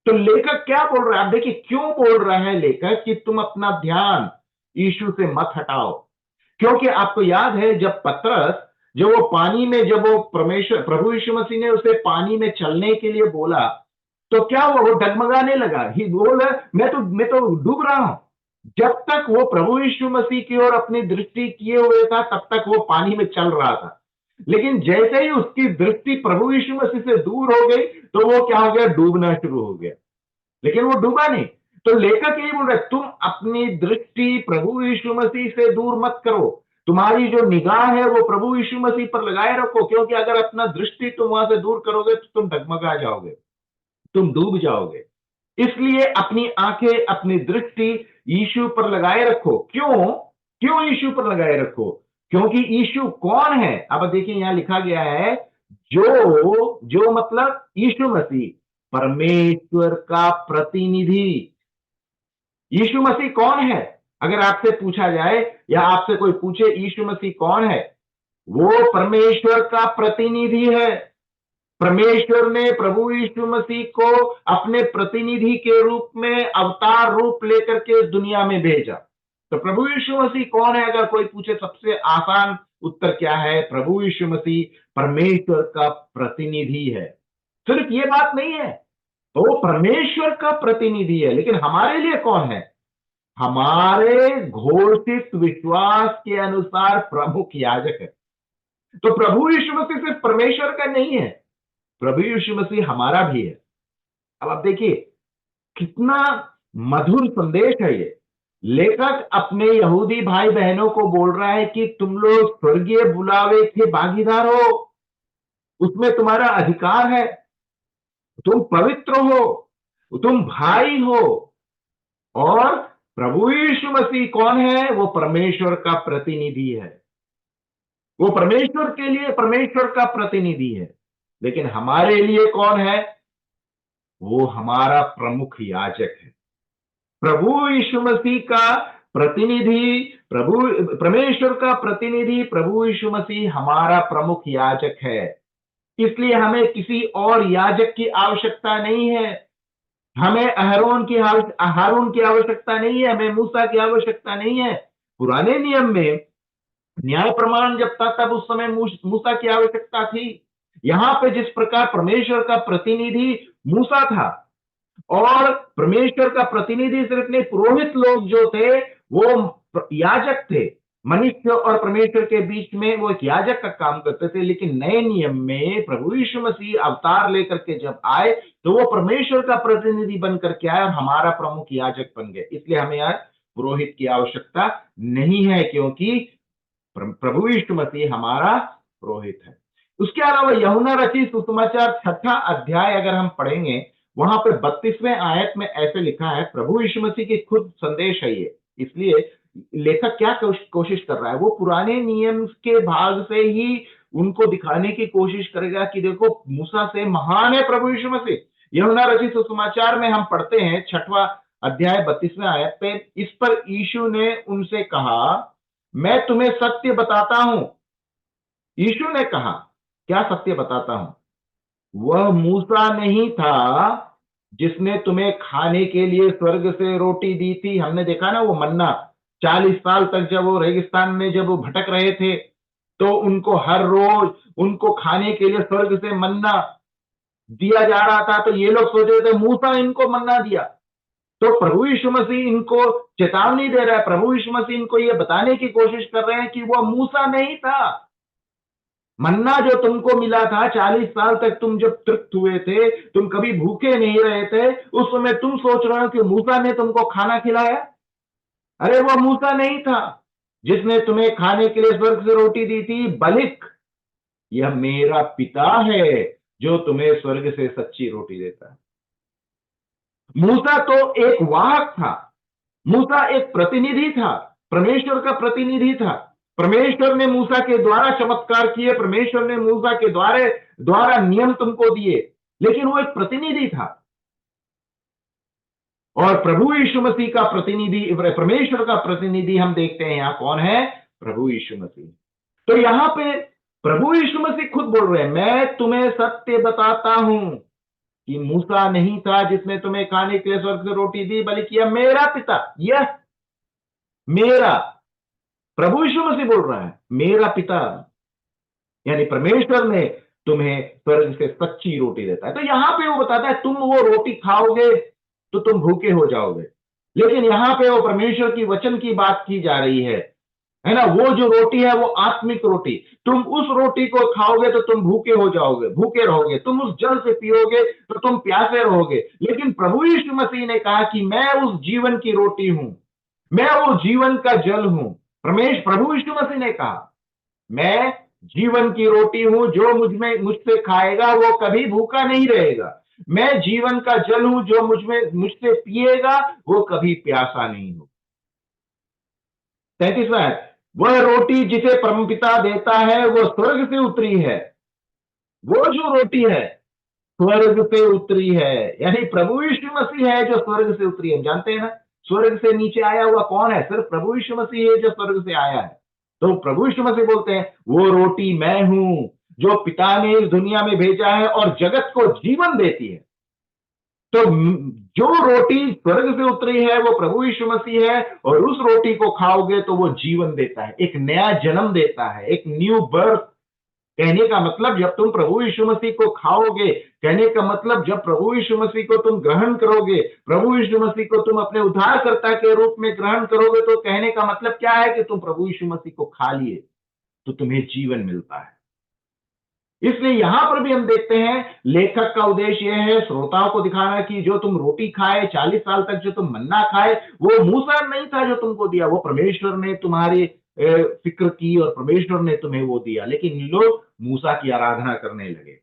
तो लेखक क्या बोल रहा है? आप देखिए क्यों बोल रहा है लेखक कि तुम अपना ध्यान यीशु से मत हटाओ। क्योंकि आपको याद है जब पतरस, जब वो पानी में, जब वो परमेश्वर प्रभु यीशु मसीह ने उसे पानी में चलने के लिए बोला, तो क्या हुआ? वो डगमगाने लगा। ही बोल, मैं तो डूब रहा हूं। जब तक वो प्रभु यीशु मसीह की ओर अपनी दृष्टि किए हुए था तब तक वो पानी में चल रहा था। लेकिन जैसे ही उसकी दृष्टि प्रभु यीशु मसीह से दूर हो गई तो वो क्या हो गया? डूबना शुरू हो गया। लेकिन वो डूबा नहीं। तो लेखक यही बोल रहा है, तुम अपनी दृष्टि प्रभु यीशु मसीह से दूर मत करो। तुम्हारी जो निगाह है वो प्रभु यीशु मसीह पर लगाए रखो, क्योंकि अगर अपना दृष्टि तुम वहां से दूर करोगे तो तुम डगमगा जाओगे, तुम डूब जाओगे। इसलिए अपनी आंखें, अपनी दृष्टि यीशु पर लगाए रखो। क्यों? क्यों यीशु पर लगाए रखो? क्योंकि यीशु कौन है? अब देखिए यहां लिखा गया है, जो जो मतलब यीशु मसीह परमेश्वर का प्रतिनिधि। यीशु मसीह कौन है? अगर आपसे पूछा जाए या आपसे कोई पूछे यीशु मसीह कौन है, वो परमेश्वर का प्रतिनिधि है। परमेश्वर ने प्रभु यीशु मसीह को अपने प्रतिनिधि के रूप में अवतार रूप लेकर के इस दुनिया में भेजा। तो प्रभु यीशु मसीह कौन है? अगर कोई पूछे, सबसे आसान उत्तर क्या है? प्रभु यीशु मसीह परमेश्वर का प्रतिनिधि है। सिर्फ ये बात नहीं है, तो वो परमेश्वर का प्रतिनिधि है, लेकिन हमारे लिए कौन है? हमारे घोषित विश्वास के अनुसार प्रमुख याजक है। तो प्रभु यीशु मसीह सिर्फ परमेश्वर का नहीं है, प्रभु यीशु मसीह हमारा भी है। अब आप देखिए कितना मधुर संदेश है ये। लेखक अपने यहूदी भाई बहनों को बोल रहा है कि तुम लोग स्वर्गीय बुलावे के भागीदार हो, उसमें तुम्हारा अधिकार है, तुम पवित्र हो, तुम भाई हो। और प्रभु यीशु मसीह कौन है? वो परमेश्वर का प्रतिनिधि है। वो परमेश्वर के लिए परमेश्वर का प्रतिनिधि है। लेकिन हमारे लिए कौन है? वो हमारा प्रमुख याजक है। प्रभु यीशु मसीह का प्रतिनिधि, प्रभु परमेश्वर का प्रतिनिधि प्रभु यीशु मसीह हमारा प्रमुख याजक है। इसलिए हमें किसी और याजक की आवश्यकता नहीं है। हमें हारून की आवश्यकता नहीं है, हमें मूसा की आवश्यकता नहीं है। पुराने नियम में न्याय प्रमाण जब था तब उस समय मूसा की आवश्यकता थी। यहां पे जिस प्रकार परमेश्वर का प्रतिनिधि मूसा था, और परमेश्वर का प्रतिनिधि सिर्फ नहीं, पुरोहित लोग जो थे वो याजक थे। मनुष्य और परमेश्वर के बीच में वो एक याजक का काम करते थे। लेकिन नए नियम में प्रभु यीशु मसीह अवतार लेकर के जब आए तो वो परमेश्वर का प्रतिनिधि बन करके आए और हमारा प्रमुख याजक बन गए। इसलिए हमें आज पुरोहित की आवश्यकता नहीं है, क्योंकि प्रभु यीशु मसीह हमारा पुरोहित है। उसके अलावा यूहन्ना रचित सुसमाचार 6ठा अध्याय अगर हम पढ़ेंगे, वहां पर 32वें आयत में ऐसे लिखा है, प्रभु यीशु मसीह की खुद संदेश है ये। इसलिए लेखक क्या कोशिश कर रहा है? वो पुराने नियम के भाग से ही उनको दिखाने की कोशिश करेगा कि देखो मूसा से महान है प्रभु यीशु मसीह। यूहन्ना रचित सुसमाचार में हम पढ़ते हैं 6वां अध्याय 32वें आयत पे, इस पर यीशु ने उनसे कहा, मैं तुम्हें सत्य बताता हूं। यीशु ने कहा, क्या सत्य बताता हूं? वह मूसा नहीं था जिसने तुम्हें खाने के लिए स्वर्ग से रोटी दी थी। हमने देखा ना वो मन्ना, 40 साल तक जब वो रेगिस्तान में जब वो भटक रहे थे, तो उनको हर रोज उनको खाने के लिए स्वर्ग से मन्ना दिया जा रहा था। तो ये लोग सोच रहे थे मूसा इनको मन्ना दिया। तो प्रभु यीशु मसीह इनको चेतावनी दे रहा है, प्रभु यीशु मसीह इनको ये बताने की कोशिश कर रहे हैं कि वो मूसा नहीं था। मन्ना जो तुमको मिला था 40 साल तक, तुम जब तृप्त हुए थे, तुम कभी भूखे नहीं रहे थे, उस समय तुम सोच रहे हो कि मूसा ने तुमको खाना खिलाया। अरे वो मूसा नहीं था जिसने तुम्हें खाने के लिए स्वर्ग से रोटी दी थी, बल्कि यह मेरा पिता है जो तुम्हें स्वर्ग से सच्ची रोटी देता है। मूसा तो एक वाहक था, मूसा एक प्रतिनिधि था, परमेश्वर का प्रतिनिधि था। परमेश्वर ने मूसा के द्वारा चमत्कार किए, परमेश्वर ने मूसा के द्वारा नियम तुमको दिए, लेकिन वो एक प्रतिनिधि था। और प्रभु यीशु मसीह का प्रतिनिधि, परमेश्वर का प्रतिनिधि हम देखते हैं यहां कौन है? प्रभु यीशु मसीह। तो यहां पे प्रभु यीशु मसीह खुद बोल रहे हैं, मैं तुम्हें सत्य बताता हूं कि मूसा नहीं था जिसने तुम्हें खाने के लिए स्वर्ग से रोटी दी, बल्कि यह मेरा पिता, यह मेरा, प्रभु यीशु मसीह बोल रहा है, मेरा पिता यानी परमेश्वर ने तुम्हें स्वर्ग से सच्ची रोटी देता है। तो यहां पे वो बताता है तुम वो रोटी खाओगे तो तुम भूखे हो जाओगे, लेकिन यहां पे वो परमेश्वर की वचन की बात की जा रही है ना। वो जो रोटी है वो आत्मिक रोटी, तुम उस रोटी को खाओगे तो तुम भूखे हो जाओगे, भूखे रहोगे, तुम उस जल से पियोगे तो तुम प्यासे रहोगे। लेकिन प्रभु यीशु मसीह ने कहा कि मैं उस जीवन की रोटी हूं, मैं वो जीवन का जल हूं। प्रभु यीशु मसीह ने कहा, मैं जीवन की रोटी हूं, जो मुझसे खाएगा वो कभी भूखा नहीं रहेगा। मैं जीवन का जल हूं, जो मुझसे पिएगा वो कभी प्यासा नहीं होगा। 33वां, वह रोटी जिसे परमपिता देता है वो स्वर्ग से उतरी है। वो जो रोटी है स्वर्ग से उतरी है, यानी प्रभु यीशु मसीह है जो स्वर्ग से उतरी है। हम जानते हैं ना, स्वर्ग से नीचे आया हुआ कौन है? सिर्फ प्रभु यीशु मसीह है जो स्वर्ग से आया है। तो प्रभु यीशु मसीह बोलते हैं, वो रोटी मैं हूं जो पिता ने इस दुनिया में भेजा है और जगत को जीवन देती है। तो जो रोटी स्वर्ग से उतरी है वो प्रभु यीशु मसीह है, और उस रोटी को खाओगे तो वो जीवन देता है, एक नया जन्म देता है, एक न्यू बर्थ। कहने का मतलब जब तुम प्रभु यीशु मसीह को खाओगे, कहने का मतलब जब प्रभु यीशु मसीह को तुम ग्रहण करोगे, प्रभु यीशु मसीह को तुम अपने उद्धारकर्ता के रूप में ग्रहण करोगे, तो कहने का मतलब क्या है कि तुम प्रभु यीशु मसीह को खा लिए तो तुम्हें जीवन मिलता है। इसलिए यहां पर भी हम देखते हैं लेखक का उद्देश्य यह है श्रोताओं को दिखाना कि जो तुम रोटी खाए 40 साल तक, जो तुम मन्ना खाए, वो मूसा नहीं था जो तुमको दिया, वो परमेश्वर ने तुम्हारी फिक्र की और परमेश्वर ने तुम्हें वो दिया। लेकिन लोग मूसा की आराधना करने लगे।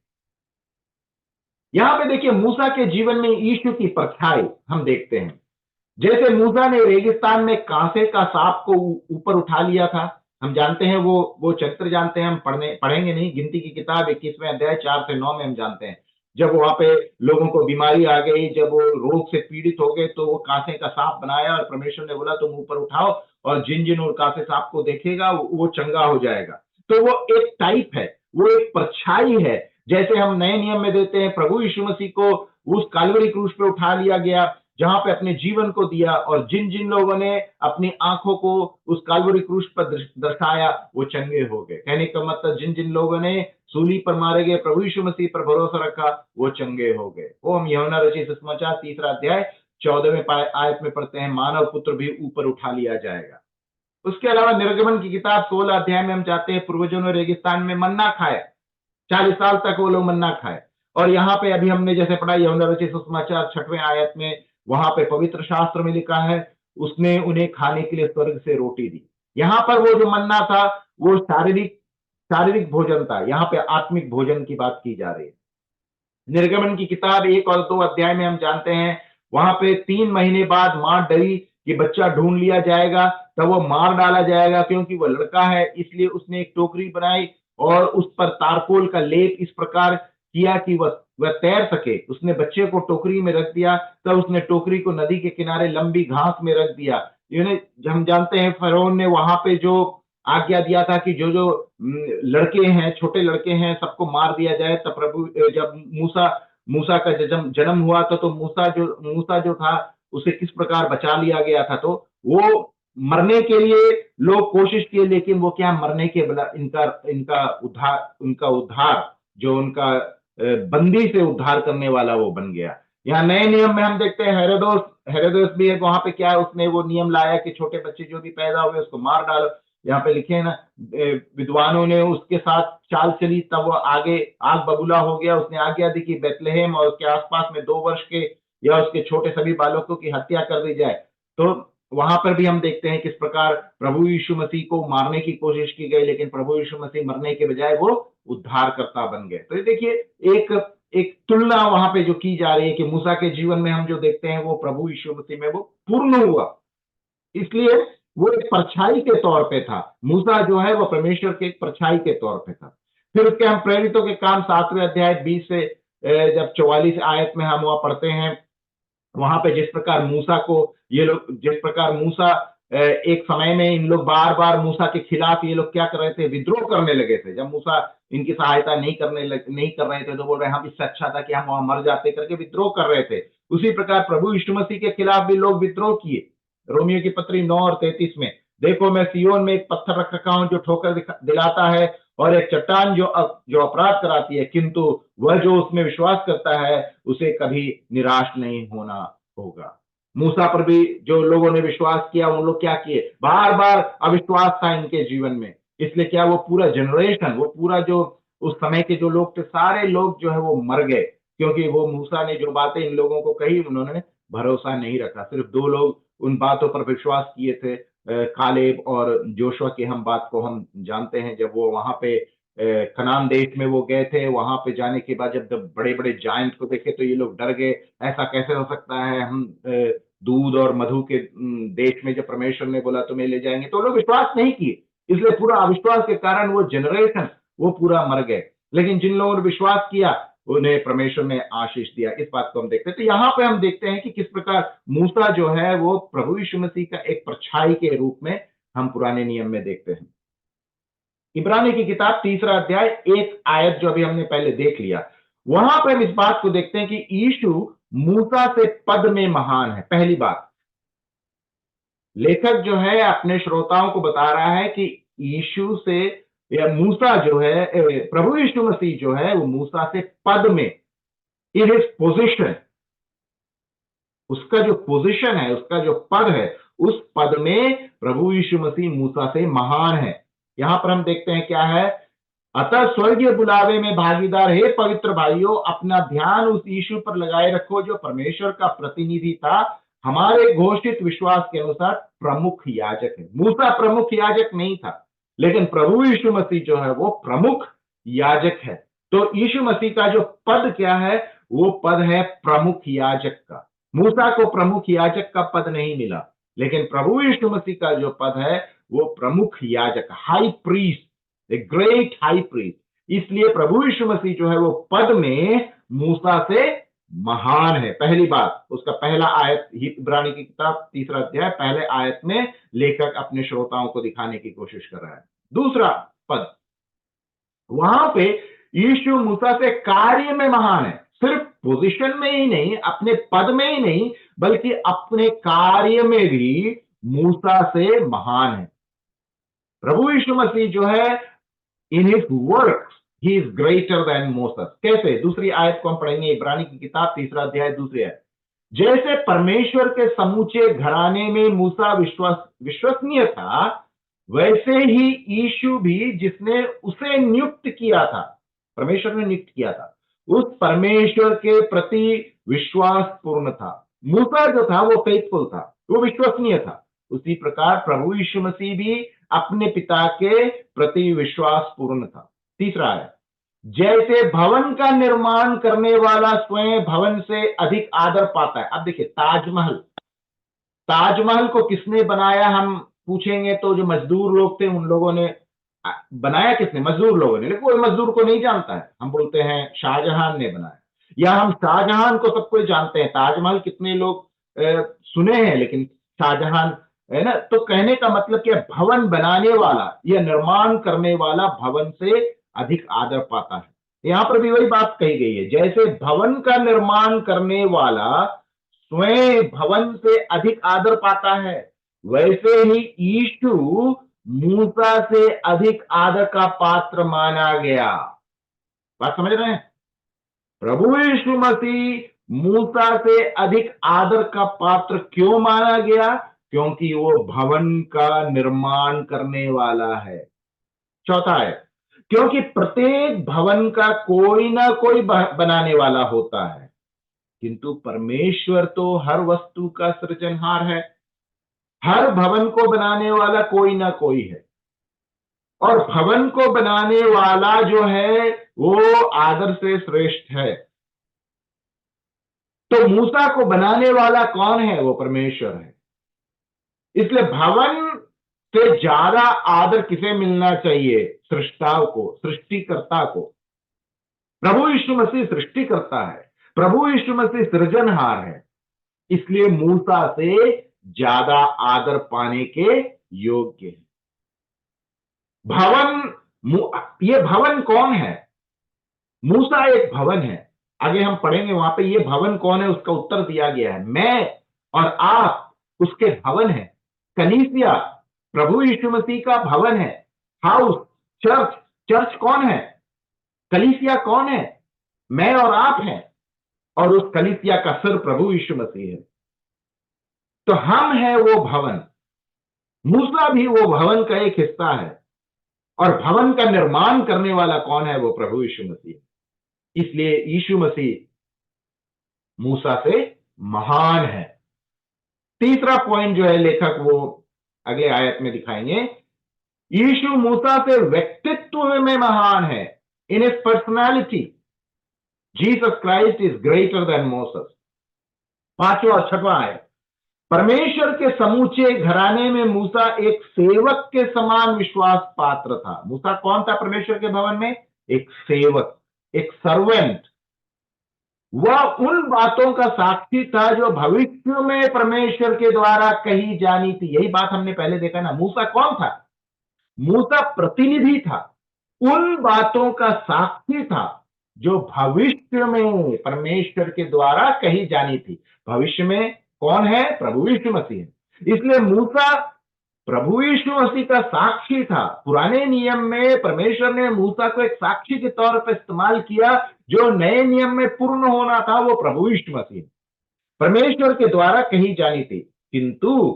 यहां पे देखिए मूसा के जीवन में यीशु की परछाई हम देखते हैं। जैसे मूसा ने रेगिस्तान में कांसे का सांप को ऊपर उठा लिया था, हम जानते हैं वो चरित्र जानते हैं, हम पढ़ेंगे नहीं। गिनती की किताब 21वें अध्याय 4 से 9 में हम जानते हैं, जब वहां पे लोगों को बीमारी आ गई, जब वो रोग से पीड़ित हो गए, तो वो कांसे का सांप बनाया और परमेश्वर ने बोला तुम ऊपर उठाओ और जिन जिन और कांसे सांप को देखेगा वो चंगा हो जाएगा। तो वो एक टाइप है, वो एक परछाई है। जैसे हम नए नियम में देते हैं प्रभु यीशु मसीह को उस कालवरी क्रूस पे उठा लिया गया, जहां पे अपने जीवन को दिया, और जिन जिन लोगों ने अपनी आंखों को उस कालवरी क्रूस पर दर्शाया वो चंगे हो गए। कहने का मतलब जिन जिन लोगों ने सूली पर मारे गए प्रभु यीशु मसीह पर भरोसा रखा वो चंगे हो गए। वो हम यूहन्ना रचित सुसमाचार 3 अध्याय 14वें आयत में पढ़ते हैं, मानव पुत्र भी ऊपर उठा लिया जाएगा। उसके अलावा निर्गमन की किताब 16 अध्याय में हम जाते हैं, पूर्वजों ने रेगिस्तान में मन्ना खाया, 40 साल तक वो लोग मन्ना खाए। और यहाँ पे अभी हमने जैसे पढ़ा यूहन्ना रचित सुसमाचार 6वें आयत में, वहां पे पवित्र शास्त्र में लिखा है उसने उन्हें खाने के लिए स्वर्ग से रोटी दी। यहां पर वो जो मन्ना था वो शारीरिक भोजन था, यहाँ पे आत्मिक भोजन की बात की जा रही है। निर्गमन की किताब 1 और 2 अध्याय में हम जानते हैं, वहां पे 3 महीने बाद मां डरी कि बच्चा ढूंढ लिया जाएगा, तब वो मार डाला जाएगा, क्योंकि वो लड़का है, इसलिए उसने एक टोकरी बनाई और उस पर तारकोल का लेप इस प्रकार किया कि वह तैर सके। उसने बच्चे को टोकरी में रख दिया, तब उसने टोकरी को नदी के किनारे लंबी घास में रख दिया। हम जानते हैं फरोन ने वहां पे जो आज्ञा दिया था कि जो जो लड़के हैं, छोटे लड़के हैं, सबको मार दिया जाए। तब प्रभु जब मूसा मूसा का जन्म हुआ था, तो मूसा जो था उसे किस प्रकार बचा लिया गया था। तो वो मरने के लिए लोग कोशिश किए, लेकिन वो क्या, मरने के बला इनका इनका उद्धार जो उनका बंदी से उद्धार करने वाला वो बन गया। यहाँ नए नियम में हम देखते हैं हेरोदेस भी है, वहां पे क्या है, उसने वो नियम लाया कि छोटे बच्चे जो भी पैदा हुए उसको मार डालो। यहाँ पे लिखे है ना, विद्वानों ने उसके साथ चाल चली, तब वो आगे आग बबूला हो गया। उसने आज्ञा दी कि बेतलेहम और उसके आसपास में 2 वर्ष के या उसके छोटे सभी बालकों की हत्या कर दी जाए। तो वहां पर भी हम देखते हैं किस प्रकार प्रभु यीशु मसीह को मारने की कोशिश की गई, लेकिन प्रभु यीशु मसीह मरने के बजाय वो उद्धारकर्ता बन गए। तो ये देखिए, एक एक तुलना वहां पे जो की जा रही है कि मूसा के जीवन में हम जो देखते हैं वो प्रभु यीशु मसीह में वो पूर्ण हुआ, इसलिए वो एक परछाई के तौर पे था। मूसा जो है वो परमेश्वर के एक परछाई के तौर पे था। फिर उसके हम प्रेरितों के काम 7वें अध्याय 20 से जब 44 आयत में हम वहां पढ़ते हैं, वहां पे जिस प्रकार मूसा को ये लोग, जिस प्रकार मूसा एक समय में इन लोग बार बार मूसा के खिलाफ ये लोग क्या कर रहे थे, विद्रोह करने लगे थे। जब मूसा इनकी सहायता नहीं कर रहे थे, तो बोल रहे हम, इससे अच्छा था कि हम वहां मर जाते करके विद्रोह कर रहे थे। उसी प्रकार प्रभु यीशु मसीह के खिलाफ भी लोग विद्रोह किए। रोमियो की पत्री 9 और 33 में, देखो मैं सियोन में एक पत्थर रख रखा हूं जो ठोकर दिलाता है, और एक चट्टान जो अपराध कराती है, किंतु वह जो उसमें विश्वास करता है उसे कभी निराश नहीं होना होगा। मूसा पर भी जो लोगों ने विश्वास किया, उन लोग क्या किए, बार बार अविश्वास था इनके जीवन में, इसलिए क्या, वो पूरा जनरेशन, वो पूरा जो उस समय के जो लोग थे, सारे लोग जो है वो मर गए, क्योंकि वो मूसा ने जो बातें इन लोगों को कही, उन्होंने भरोसा नहीं रखा। सिर्फ 2 लोग उन बातों पर विश्वास किए थे, कालेब और जोशुआ की हम बात को हम जानते हैं। जब वो वहां पे कनान देश में वो गए थे, वहां पे जाने के बाद जब बड़े बड़े जायंट को देखे तो ये लोग डर गए। ऐसा कैसे हो सकता है, हम दूध और मधु के देश में जब परमेश्वर ने बोला तुम्हें ले जाएंगे, तो लोग विश्वास नहीं किए। इसलिए पूरा अविश्वास के कारण वो जनरेशन वो पूरा मर गए। लेकिन जिन लोगों ने विश्वास किया, उन्हें परमेश्वर ने आशीष दिया। इस बात को हम देखते हैं। तो यहाँ पे हम देखते हैं कि किस प्रकार मूसा जो है वो प्रभु यीशु मसीह का एक परछाई के रूप में हम पुराने नियम में देखते हैं। इब्रानी की किताब 3 अध्याय 1 आयत जो अभी हमने पहले देख लिया, वहां पर हम इस बात को देखते हैं कि यीशु मूसा से पद में महान है। पहली बात, लेखक जो है अपने श्रोताओं को बता रहा है कि यीशु से, या मूसा जो है, प्रभु यीशु मसीह जो है वो मूसा से पद में, इन हिज पोजिशन, उसका जो पोजीशन है, उसका जो पद है, उस पद में प्रभु यीशु मसीह मूसा से महान है। यहां पर हम देखते हैं क्या है, अतः स्वर्गीय बुलावे में भागीदार हे पवित्र भाइयों, अपना ध्यान उस यीशु पर लगाए रखो जो परमेश्वर का प्रतिनिधि था, हमारे घोषित विश्वास के अनुसार प्रमुख याजक है। मूसा प्रमुख याजक नहीं था, लेकिन प्रभु यीशु मसीह जो है वो प्रमुख याजक है। तो यीशु मसीह का जो पद क्या है, वो पद है प्रमुख याजक का। मूसा को प्रमुख याजक का पद नहीं मिला, लेकिन प्रभु यीशु मसीह का जो पद है वो प्रमुख याजक, high priest, a great high priest. इसलिए प्रभु यीशु मसीह जो है वो पद में मूसा से महान है। पहली बात, उसका पहला आयत, इब्रानी की किताब 3 अध्याय पहले आयत में लेखक अपने श्रोताओं को दिखाने की कोशिश कर रहा है। दूसरा पद, वहां पे यीशु मूसा से कार्य में महान है। सिर्फ पोजीशन में ही नहीं, अपने पद में ही नहीं, बल्कि अपने कार्य में भी मूसा से महान है। प्रभु यीशु मसीह जो है, in his works he is greater than Moses. कैसे? दूसरी आयत को हम पढ़ेंगे, इब्रानी की किताब 3 अध्याय 2 आयत। जैसे परमेश्वर के समूचे घराने में मूसा विश्वसनीय था, वैसे ही यीशु भी, जिसने उसे नियुक्त किया था, परमेश्वर ने नियुक्त किया था, उस परमेश्वर के प्रति विश्वास पूर्ण था। मूसा जो था वो फेथफुल था, वो विश्वसनीय था। उसी प्रकार प्रभु यीशु मसीह भी अपने पिता के प्रति विश्वास पूर्ण था। तीसरा है, जैसे भवन का निर्माण करने वाला स्वयं भवन से अधिक आदर पाता है। अब देखिए, ताजमहल, ताजमहल को किसने बनाया हम पूछेंगे तो जो मजदूर लोग थे उन लोगों ने बनाया किसने? मजदूर लोगों ने, लेकिन कोई मजदूर को नहीं जानता है। हम बोलते हैं शाहजहां ने बनाया, या हम शाहजहां को सब कोई जानते हैं। ताजमहल कितने लोग सुने हैं, लेकिन शाहजहां, है ना? तो कहने का मतलब क्या, भवन बनाने वाला या निर्माण करने वाला भवन से अधिक आदर पाता है। यहां पर भी वही बात कही गई है, जैसे भवन का निर्माण करने वाला स्वयं भवन से अधिक आदर पाता है, वैसे ही यीशु मूसा से अधिक आदर का पात्र माना गया। बात समझ रहे हैं? प्रभु यीशु मसीह मूसा से अधिक आदर का पात्र क्यों माना गया? क्योंकि वो भवन का निर्माण करने वाला है। चौथा है, क्योंकि प्रत्येक भवन का कोई ना कोई बनाने वाला होता है, किंतु परमेश्वर तो हर वस्तु का सृजनहार है। हर भवन को बनाने वाला कोई ना कोई है, और भवन को बनाने वाला जो है वो आदर से श्रेष्ठ है। तो मूसा को बनाने वाला कौन है? वो परमेश्वर है। इसलिए भवन से ज्यादा आदर किसे मिलना चाहिए? सृष्टाव को, सृष्टिकर्ता को। प्रभु यीशु मसीह सृष्टि करता है, प्रभु यीशु मसीह सृजनहार है, इसलिए मूसा से ज्यादा आदर पाने के योग्य है। भवन, ये भवन कौन है? मूसा एक भवन है। आगे हम पढ़ेंगे, वहां पे ये भवन कौन है उसका उत्तर दिया गया है। मैं और आप उसके भवन है। कलीसिया प्रभु यीशु मसीह का भवन है, हाउस, चर्च। चर्च कौन है? कलीसिया कौन है? मैं और आप हैं, और उस कलीसिया का सिर प्रभु यीशु मसीह है। तो हम है वो भवन। मूसा भी वो भवन का एक हिस्सा है, और भवन का निर्माण करने वाला कौन है? वो प्रभु यीशु मसीह। इसलिए यीशु मसीह मूसा से महान है। तीसरा पॉइंट जो है लेखक वो अगले आयत में दिखाएंगे। यीशु मूसा से व्यक्तित्व में महान है। In his personality Jesus Christ is greater than Moses. पांचवा और छठवां है, परमेश्वर के समूचे घराने में मूसा एक सेवक के समान विश्वास पात्र था। मूसा कौन था परमेश्वर के भवन में? एक सेवक, एक सर्वेंट। वह उन बातों का साक्षी था जो भविष्य में परमेश्वर के द्वारा कही जानी थी। यही बात हमने पहले देखा ना। मूसा कौन था? मूसा प्रतिनिधि था, उन बातों का साक्षी था जो भविष्य में परमेश्वर के द्वारा कही जानी थी। भविष्य में कौन है? प्रभु यीशु मसीह। इसलिए मूसा प्रभु यीशु मसीह का साक्षी था। पुराने नियम में परमेश्वर ने मूसा को एक साक्षी के तौर पर इस्तेमाल किया। जो नए नियम में पूर्ण होना था वो प्रभु यीशु मसीह परमेश्वर के द्वारा कही जानी थी। किंतु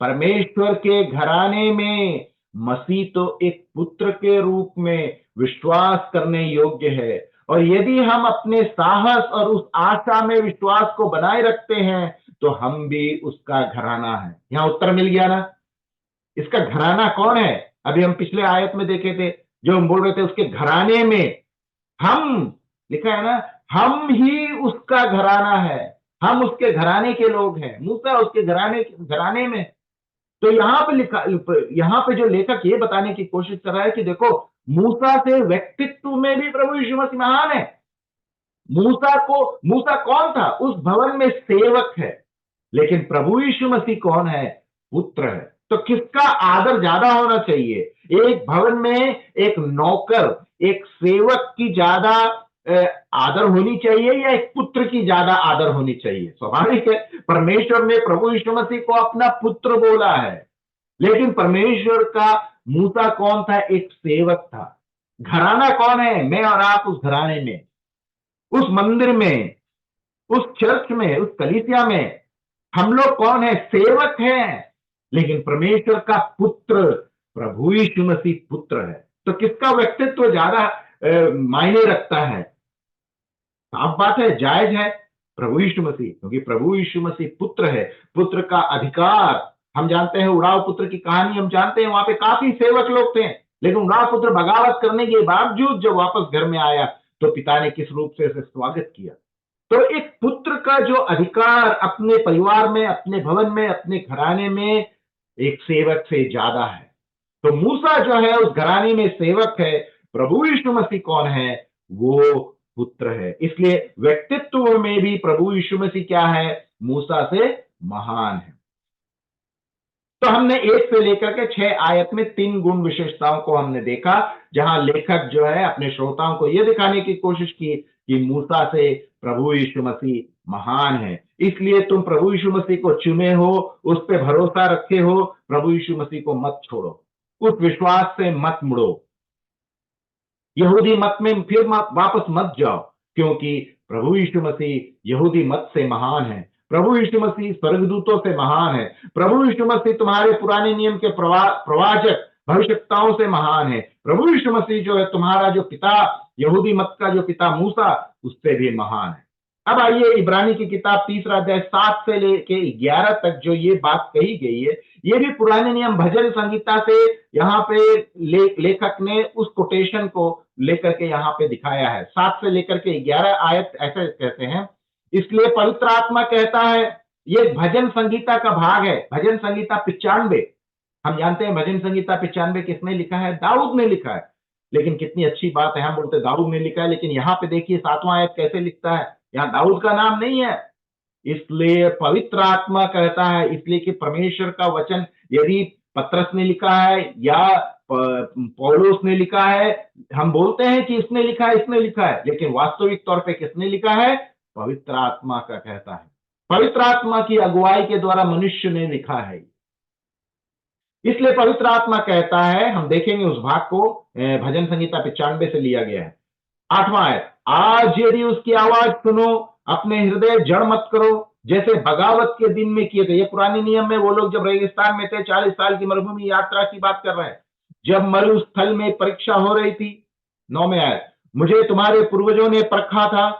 परमेश्वर के घराने में मसीह तो एक पुत्र के रूप में विश्वास करने योग्य है। और यदि हम अपने साहस और उस आशा में विश्वास को बनाए रखते हैं तो हम भी उसका घराना है। यहां उत्तर मिल गया ना। इसका घराना कौन है? अभी हम पिछले आयत में देखे थे, जो हम बोल रहे थे उसके घराने में हम, लिखा है ना, हम ही उसका घराना है। हम उसके घराने के लोग हैं। मूसा उसके घराने में। तो यहां पे लिखा, यहां पे जो लेखक ये बताने की कोशिश कर रहा है कि देखो, मूसा से व्यक्तित्व में भी प्रभु यीशु मसीह महान है। मूसा कौन था? उस भवन में सेवक है, लेकिन प्रभु यीशु मसीह कौन है? पुत्र है। तो किसका आदर ज्यादा होना चाहिए? एक भवन में एक नौकर, एक सेवक की ज्यादा आदर होनी चाहिए, या एक पुत्र की ज्यादा आदर होनी चाहिए? स्वाभाविक है, परमेश्वर ने प्रभु यीशु मसीह को अपना पुत्र बोला है, लेकिन परमेश्वर का मूसा कौन था? एक सेवक था। घराना कौन है? मैं और आप उस घराने में, उस मंदिर में, उस चर्च में, उस कलीसिया में हम लोग कौन है? सेवक हैं। लेकिन परमेश्वर का पुत्र प्रभु यीशु मसीह पुत्र है। तो किसका व्यक्तित्व ज्यादा मायने रखता है? साफ बात है, जायज है प्रभु यीशु मसीह, क्योंकि प्रभु यीशु मसीह पुत्र है। पुत्र का अधिकार हम जानते हैं। उड़ाव पुत्र की कहानी हम जानते हैं। वहां पे काफी सेवक लोग थे, लेकिन उड़ाव पुत्र बगावत करने के बावजूद जब वापस घर में आया तो पिता ने किस रूप से स्वागत किया। तो एक पुत्र का जो अधिकार अपने परिवार में, अपने भवन में, अपने घराने में एक सेवक से ज्यादा है। तो मूसा जो है उस घराने में सेवक है, प्रभु यीशु मसीह कौन है? वो पुत्र है। इसलिए व्यक्तित्व में भी प्रभु यीशु मसीह क्या है? मूसा से महान है। तो हमने 1 से लेकर के 6 आयत में 3 गुण विशेषताओं को हमने देखा, जहां लेखक जो है अपने श्रोताओं को यह दिखाने की कोशिश की कि मूसा से प्रभु यीशु मसीह महान है। इसलिए तुम प्रभु यीशु मसीह को चुने हो, उस पे भरोसा रखे हो, प्रभु यीशु मसीह को मत छोड़ो, उस विश्वास से मत मुड़ो, यहूदी मत में फिर वापस मत जाओ, क्योंकि प्रभु यीशु मसीह यहूदी मत से महान है। प्रभु यीशु मसीह स्वर्गदूतों से महान है। प्रभु यीशु मसीह तुम्हारे पुराने नियम के प्रवाचक भविष्यताओं से महान है। प्रभु यीशु मसीह जो है तुम्हारा जो पिता, यहूदी मत का जो पिता मूसा, उससे भी महान है। अब आइए इब्रानी की किताब 3 अध्याय 7 से लेके 11 तक जो ये बात कही गई है, ये भी पुराने नियम भजन संहिता से यहाँ पे लेखक ने उस कोटेशन को लेकर के यहाँ पे दिखाया है। 7 से लेकर के 11 आयत ऐसे कहते हैं, इसलिए पवित्र आत्मा कहता है, ये भजन संहिता का भाग है। भजन संहिता 95, हम जानते हैं भजन संहिता 95 किसने लिखा है? दाऊद ने लिखा है। लेकिन कितनी अच्छी बात है, हम बोलते दाऊद ने लिखा है, लेकिन यहाँ पे देखिए 7वां आयत कैसे लिखता है, यहाँ दाऊद का नाम नहीं है। इसलिए पवित्र आत्मा कहता है, इसलिए कि परमेश्वर का वचन यदि पतरस ने लिखा है या पौलुस ने लिखा है, हम बोलते हैं कि इसने लिखा है, इसने लिखा है, लेकिन वास्तविक तौर पे किसने लिखा है? पवित्र आत्मा का कहता है। पवित्र आत्मा की अगुवाई के द्वारा मनुष्य ने लिखा है। इसलिए पवित्र आत्मा कहता है, हम देखेंगे उस भाग को, भजन संहिता 95 से लिया गया है। 8वां आयत, आज यदि उसकी आवाज सुनो, अपने हृदय जड़ मत करो, जैसे बगावत के दिन में किए थे। ये पुराने नियम में वो लोग जब रेगिस्तान में थे, 40 साल की मरुभूमि यात्रा की बात कर रहे हैं, जब मरुस्थल में परीक्षा हो रही थी। 9वें आयत, मुझे तुम्हारे पूर्वजों ने परखा था,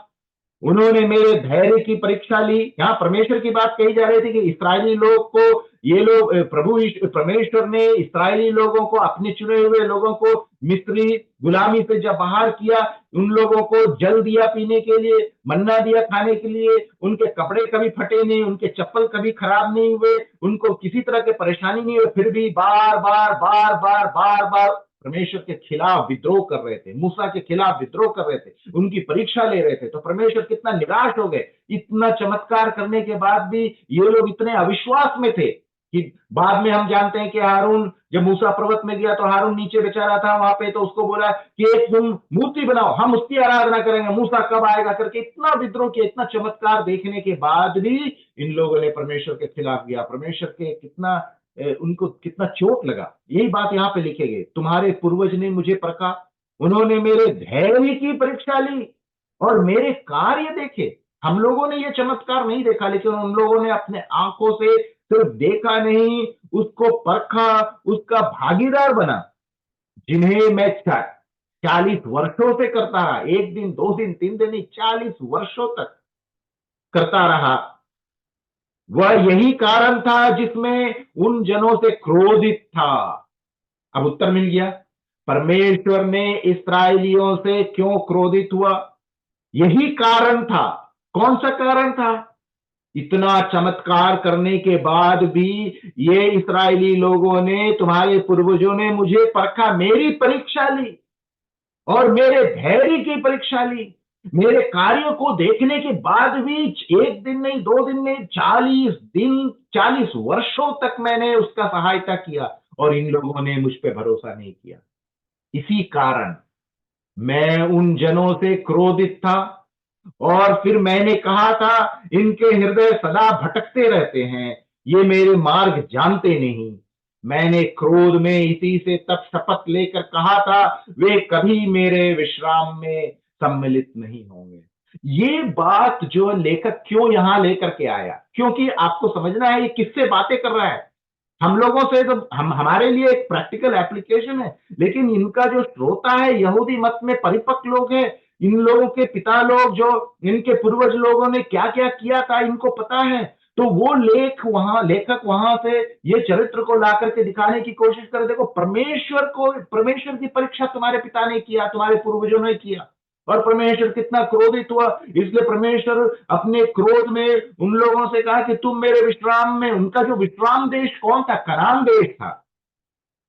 उन्होंने मेरे धैर्य की परीक्षा ली। यहां परमेश्वर की बात कही जा रही थी कि इस्राएली लोग को, ये लोग परमेश्वर ने इस्राएली लोगों को, अपने चुने हुए लोगों को मिस्री गुलामी से जब बाहर किया, उन लोगों को जल दिया पीने के लिए, मन्ना दिया खाने के लिए, उनके कपड़े कभी फटे नहीं, उनके चप्पल कभी खराब नहीं हुए, उनको किसी तरह की परेशानी नहीं हुई, फिर भी बार बार बार बार बार बार परमेश्वर के खिलाफ विद्रोह कर रहे थे, मूसा के खिलाफ विद्रोह कर रहे थे, उनकी परीक्षा ले रहे थे। तो परमेश्वर कितना निराश हो गए, इतना चमत्कार करने के बाद भी ये लोग इतने अविश्वास में थे कि बाद में हम जानते हैं कि हारून जब मूसा पर्वत में गया तो हारून नीचे बेचारा था वहां पे, तो उसको बोला कि एक तुम मूर्ति बनाओ, हम उसकी आराधना करेंगे, मूसा कब आएगा करके इतना विद्रोह किया। इतना चमत्कार देखने के बाद भी इन लोगों ने परमेश्वर के खिलाफ गया। परमेश्वर के कितना उनको कितना चोट लगा। यही बात यहाँ पे लिखे गए, तुम्हारे पूर्वज ने मुझे परखा, उन्होंने मेरे धैर्य की परीक्षा ली और मेरे कार्य देखे। हम लोगों ने ये चमत्कार नहीं देखा, लेकिन उन लोगों ने अपने आंखों से सिर्फ देखा नहीं, उसको परखा, उसका भागीदार बना, जिन्हें मैं 40 वर्षों से करता रहा। 1 दिन 2 दिन 3 दिन नहीं, 40 वर्षों तक करता रहा। वह यही कारण था जिसमें उन जनों से क्रोधित था। अब उत्तर मिल गया, परमेश्वर ने इस्राएलियों से क्यों क्रोधित हुआ? यही कारण था। कौन सा कारण था? इतना चमत्कार करने के बाद भी ये इस्राएली लोगों ने, तुम्हारे पूर्वजों ने मुझे परखा, मेरी परीक्षा ली और मेरे धैर्य की परीक्षा ली। मेरे कार्यों को देखने के बाद भी 1 दिन नहीं 2 दिन नहीं, 40 दिन 40 वर्षों तक मैंने उसका सहायता किया और इन लोगों ने मुझ पे भरोसा नहीं किया। इसी कारण मैं उन जनों से क्रोधित था और फिर मैंने कहा था, इनके हृदय सदा भटकते रहते हैं, ये मेरे मार्ग जानते नहीं। मैंने क्रोध में इसी से तब शपथ लेकर कहा था, वे कभी मेरे विश्राम में सम्मिलित नहीं होंगे। ये बात जो लेखक क्यों यहां लेकर के आया, क्योंकि आपको समझना है ये किससे बातें कर रहा है। हम लोगों से तो हमारे लिए एक प्रैक्टिकल एप्लीकेशन है, लेकिन इनका जो श्रोता है यहूदी मत में परिपक्व लोग हैं। इन लोगों के पिता लोग, जो इनके पूर्वज लोगों ने क्या क्या किया था इनको पता है। तो वो लेखक वहां से ये चरित्र को ला करके दिखाने की कोशिश करे, देखो परमेश्वर की परीक्षा तुम्हारे पिता ने किया, तुम्हारे पूर्वजों ने किया और परमेश्वर कितना क्रोधित हुआ। इसलिए परमेश्वर अपने क्रोध में उन लोगों से कहा कि तुम मेरे विश्राम में, उनका जो विश्राम देश कौन था? कनान देश था।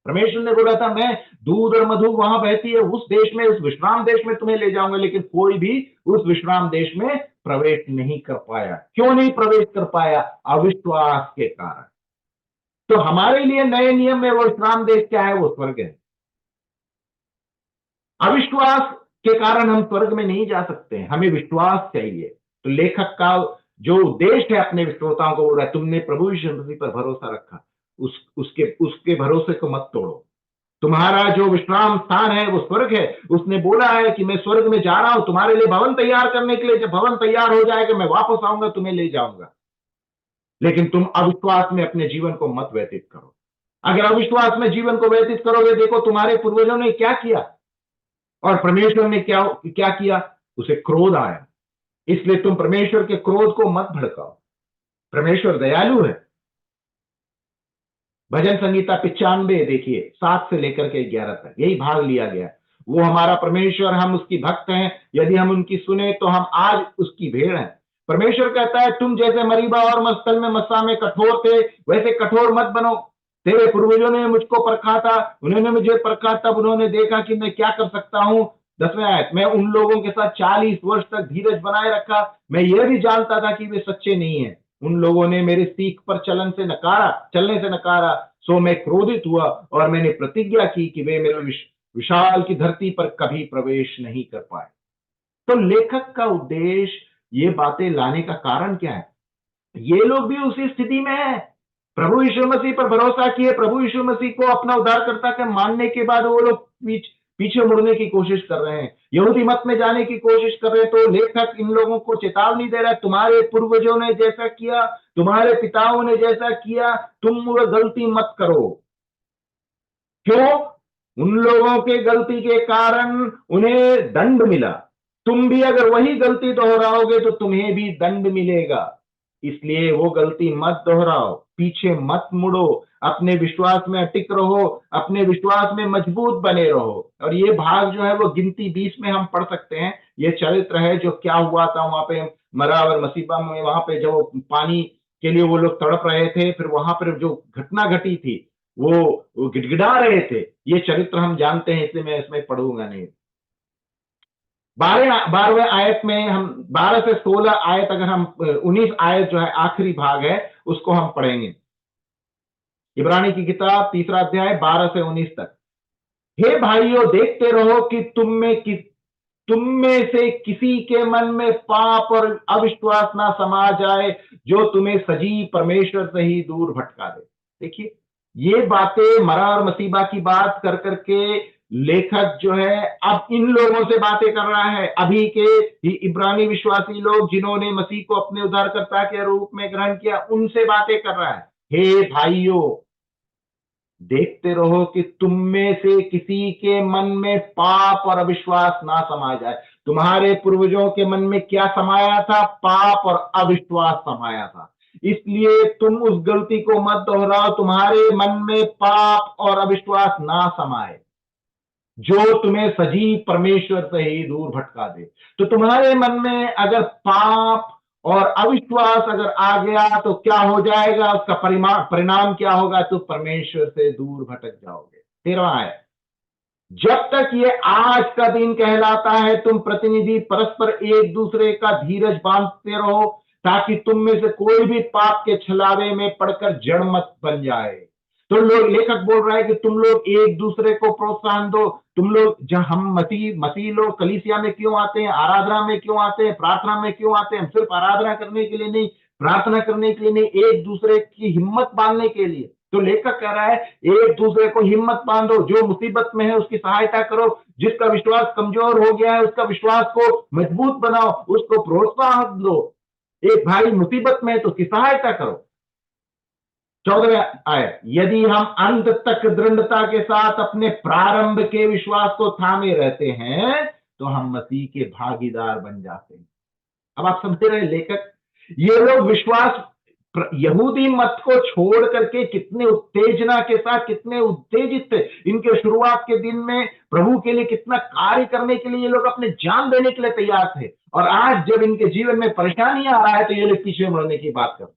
परमेश्वर ने बोला था मैं दूध और मधु वहां बहती है उस देश में, उस विश्राम देश में तुम्हें ले जाऊंगा, लेकिन कोई भी उस विश्राम देश में प्रवेश नहीं कर पाया। क्यों नहीं प्रवेश कर पाया? अविश्वास के कारण। तो हमारे लिए नए नियम में वो विश्राम देश क्या है? वो स्वर्ग है। अविश्वास के कारण हम स्वर्ग में नहीं जा सकते, हमें विश्वास चाहिए। तो लेखक का जो उद्देश्य है अपने श्रोताओं को बोल रहा है, तुमने प्रभु यीशु मसीह पर भरोसा रखा, उसके उसके भरोसे को मत तोड़ो। तुम्हारा जो विश्राम स्थान है वो स्वर्ग है। उसने बोला है कि मैं स्वर्ग में जा रहा हूं तुम्हारे लिए भवन तैयार करने के लिए, जब भवन तैयार हो जाएगा मैं वापस आऊंगा, तुम्हें ले जाऊंगा। लेकिन तुम अविश्वास में अपने जीवन को मत व्यतीत करो। अगर अविश्वास में जीवन को व्यतीत करोगे, देखो तुम्हारे पूर्वजों ने क्या किया, और परमेश्वर ने क्या क्या किया? उसे क्रोध आया। इसलिए तुम परमेश्वर के क्रोध को मत भड़काओ। परमेश्वर दयालु है। भजन संगीता 95 देखिए 7 से लेकर के 11 तक यही भाग लिया गया। वो हमारा परमेश्वर, हम उसकी भक्त हैं, यदि हम उनकी सुने तो हम आज उसकी भेड़ हैं। परमेश्वर कहता है तुम जैसे मरीबा और मस्तल में मस्सा में कठोर थे, वैसे कठोर मत बनो। तेरे पूर्वजों ने मुझको परखा था, उन्होंने मुझे परखा, तब उन्होंने देखा कि मैं क्या कर सकता हूं। 10वें आयत, मैं उन लोगों के साथ 40 वर्ष तक धीरज बनाए रखा, मैं यह भी जानता था कि वे सच्चे नहीं है। उन लोगों ने मेरे सीख पर चलने से नकारा, सो मैं क्रोधित हुआ और मैंने प्रतिज्ञा की कि वे मेरे विशाल की धरती पर कभी प्रवेश नहीं कर पाए। तो लेखक का उद्देश्य ये बातें लाने का कारण क्या है? ये लोग भी उसी स्थिति में है। प्रभु यीशु मसीह पर भरोसा किए, प्रभु यीशु मसीह को अपना उद्धारकर्ता के मानने के बाद वो लोग पीछे मुड़ने की कोशिश कर रहे हैं, यहूदी मत में जाने की कोशिश कर रहे हैं। तो लेखक इन लोगों को चेतावनी दे रहा है, तुम्हारे पूर्वजों ने जैसा किया, तुम्हारे पिताओं ने जैसा किया, तुम वो गलती मत करो। क्यों? उन लोगों के गलती के कारण उन्हें दंड मिला। तुम भी अगर वही गलती दोहराओगे तो तुम्हें भी दंड मिलेगा। इसलिए वो गलती मत दोहराओ, पीछे मत मुड़ो, अपने विश्वास में अटिक रहो, अपने विश्वास में मजबूत बने रहो। और ये भाग जो है वो गिनती 20 में हम पढ़ सकते हैं। ये चरित्र है जो क्या हुआ था वहां पे मरा और मसीबा में, वहां पे जब पानी के लिए वो लोग तड़प रहे थे, फिर वहां पर जो घटना घटी थी वो गिड़गिड़ा रहे थे। ये चरित्र हम जानते हैं, इसलिए मैं इसमें पढ़ूंगा नहीं। 12वें आयत में हम 12 से 16 आयत, अगर हम 19 आयत जो है आखिरी भाग है उसको हम पढ़ेंगे। इब्रानी की किताब 3 अध्याय 12 से 19 तक। हे भाइयों, देखते रहो कि तुम में से किसी के मन में पाप और अविश्वास ना समा जाए, जो तुम्हें सजीव परमेश्वर से ही दूर भटका दे। देखिए, ये बातें मरा और मसीबा की बात कर करके लेखक जो है अब इन लोगों से बातें कर रहा है, अभी के इब्रानी विश्वासी लोग जिन्होंने मसीह को अपने उद्धारकर्ता के रूप में ग्रहण किया, उनसे बातें कर रहा है। हे भाइयों, देखते रहो कि तुम में से किसी के मन में पाप और अविश्वास ना समा जाए। तुम्हारे पूर्वजों के मन में क्या समाया था? पाप और अविश्वास समाया था। इसलिए तुम उस गलती को मत दोहराओ, तुम्हारे मन में पाप और अविश्वास ना समाए, जो तुम्हें सजीव परमेश्वर से ही दूर भटका दे। तो तुम्हारे मन में अगर पाप और अविश्वास अगर आ गया तो क्या हो जाएगा? उसका परिणाम क्या होगा? तो परमेश्वर से दूर भटक जाओगे। 13वां है, जब तक ये आज का दिन कहलाता है, तुम प्रतिनिधि परस्पर एक दूसरे का धीरज बांधते रहो, ताकि तुम में से कोई भी पाप के छलावे में पड़कर जड़ मत बन जाए। तो लोग, लेखक बोल रहा है कि तुम लोग एक दूसरे को प्रोत्साहन दो। तुम लोग, जब हम मसीह लोग कलीसिया में क्यों आते हैं, आराधना में क्यों आते हैं, प्रार्थना में क्यों आते हैं? हम सिर्फ आराधना करने के लिए नहीं, प्रार्थना करने के लिए नहीं, एक दूसरे की हिम्मत बांधने के लिए। तो लेखक कह रहा है एक दूसरे को हिम्मत बांधो, जो मुसीबत में है उसकी सहायता करो, जिसका विश्वास कमजोर हो गया है उसका विश्वास को मजबूत बनाओ, उसको प्रोत्साहन दो। एक भाई मुसीबत में है तो उसकी सहायता करो। 14वें आयत, यदि हम अंत तक दृढ़ता के साथ अपने प्रारंभ के विश्वास को थामे रहते हैं तो हम मसीह के भागीदार बन जाते हैं। अब आप समझ रहे हैं लेखक, ये लोग विश्वास यहूदी मत को छोड़ करके कितने उत्तेजना के साथ, कितने उत्तेजित थे। इनके शुरुआत के दिन में प्रभु के लिए कितना कार्य करने के लिए ये लोग अपने जान देने के लिए तैयार थे, और आज जब इनके जीवन में परेशानी आ रहा है तो ये लोग पीछे मुड़ने की बात करते हैं।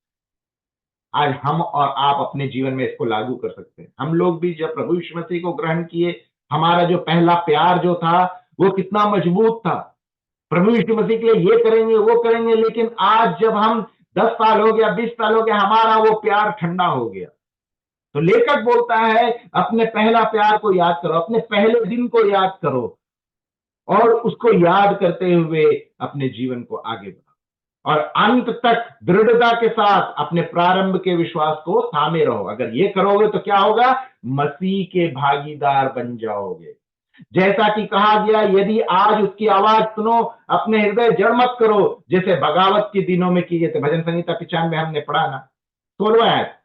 आज हम और आप अपने जीवन में इसको लागू कर सकते हैं। हम लोग भी जब प्रभु यीशु मसीह को ग्रहण किए, हमारा जो पहला प्यार जो था वो कितना मजबूत था। प्रभु यीशु मसीह के लिए ये करेंगे वो करेंगे, लेकिन आज जब हम 10 साल हो गया, 20 साल हो गया, हमारा वो प्यार ठंडा हो गया। तो लेखक बोलता है अपने पहला प्यार को याद करो, अपने पहले दिन को याद करो और उसको याद करते हुए अपने जीवन को आगे बढ़ाओ और अंत तक दृढ़ता के साथ अपने प्रारंभ के विश्वास को थामे रहो। अगर ये करोगे तो क्या होगा? मसीह के भागीदार बन जाओगे। जैसा कि कहा गया, यदि आज उसकी आवाज सुनो, अपने हृदय जड़ मत करो, जैसे बगावत के दिनों में किए थे। भजन संहिता 95 में हमने पढ़ा ना, 16वां आयत।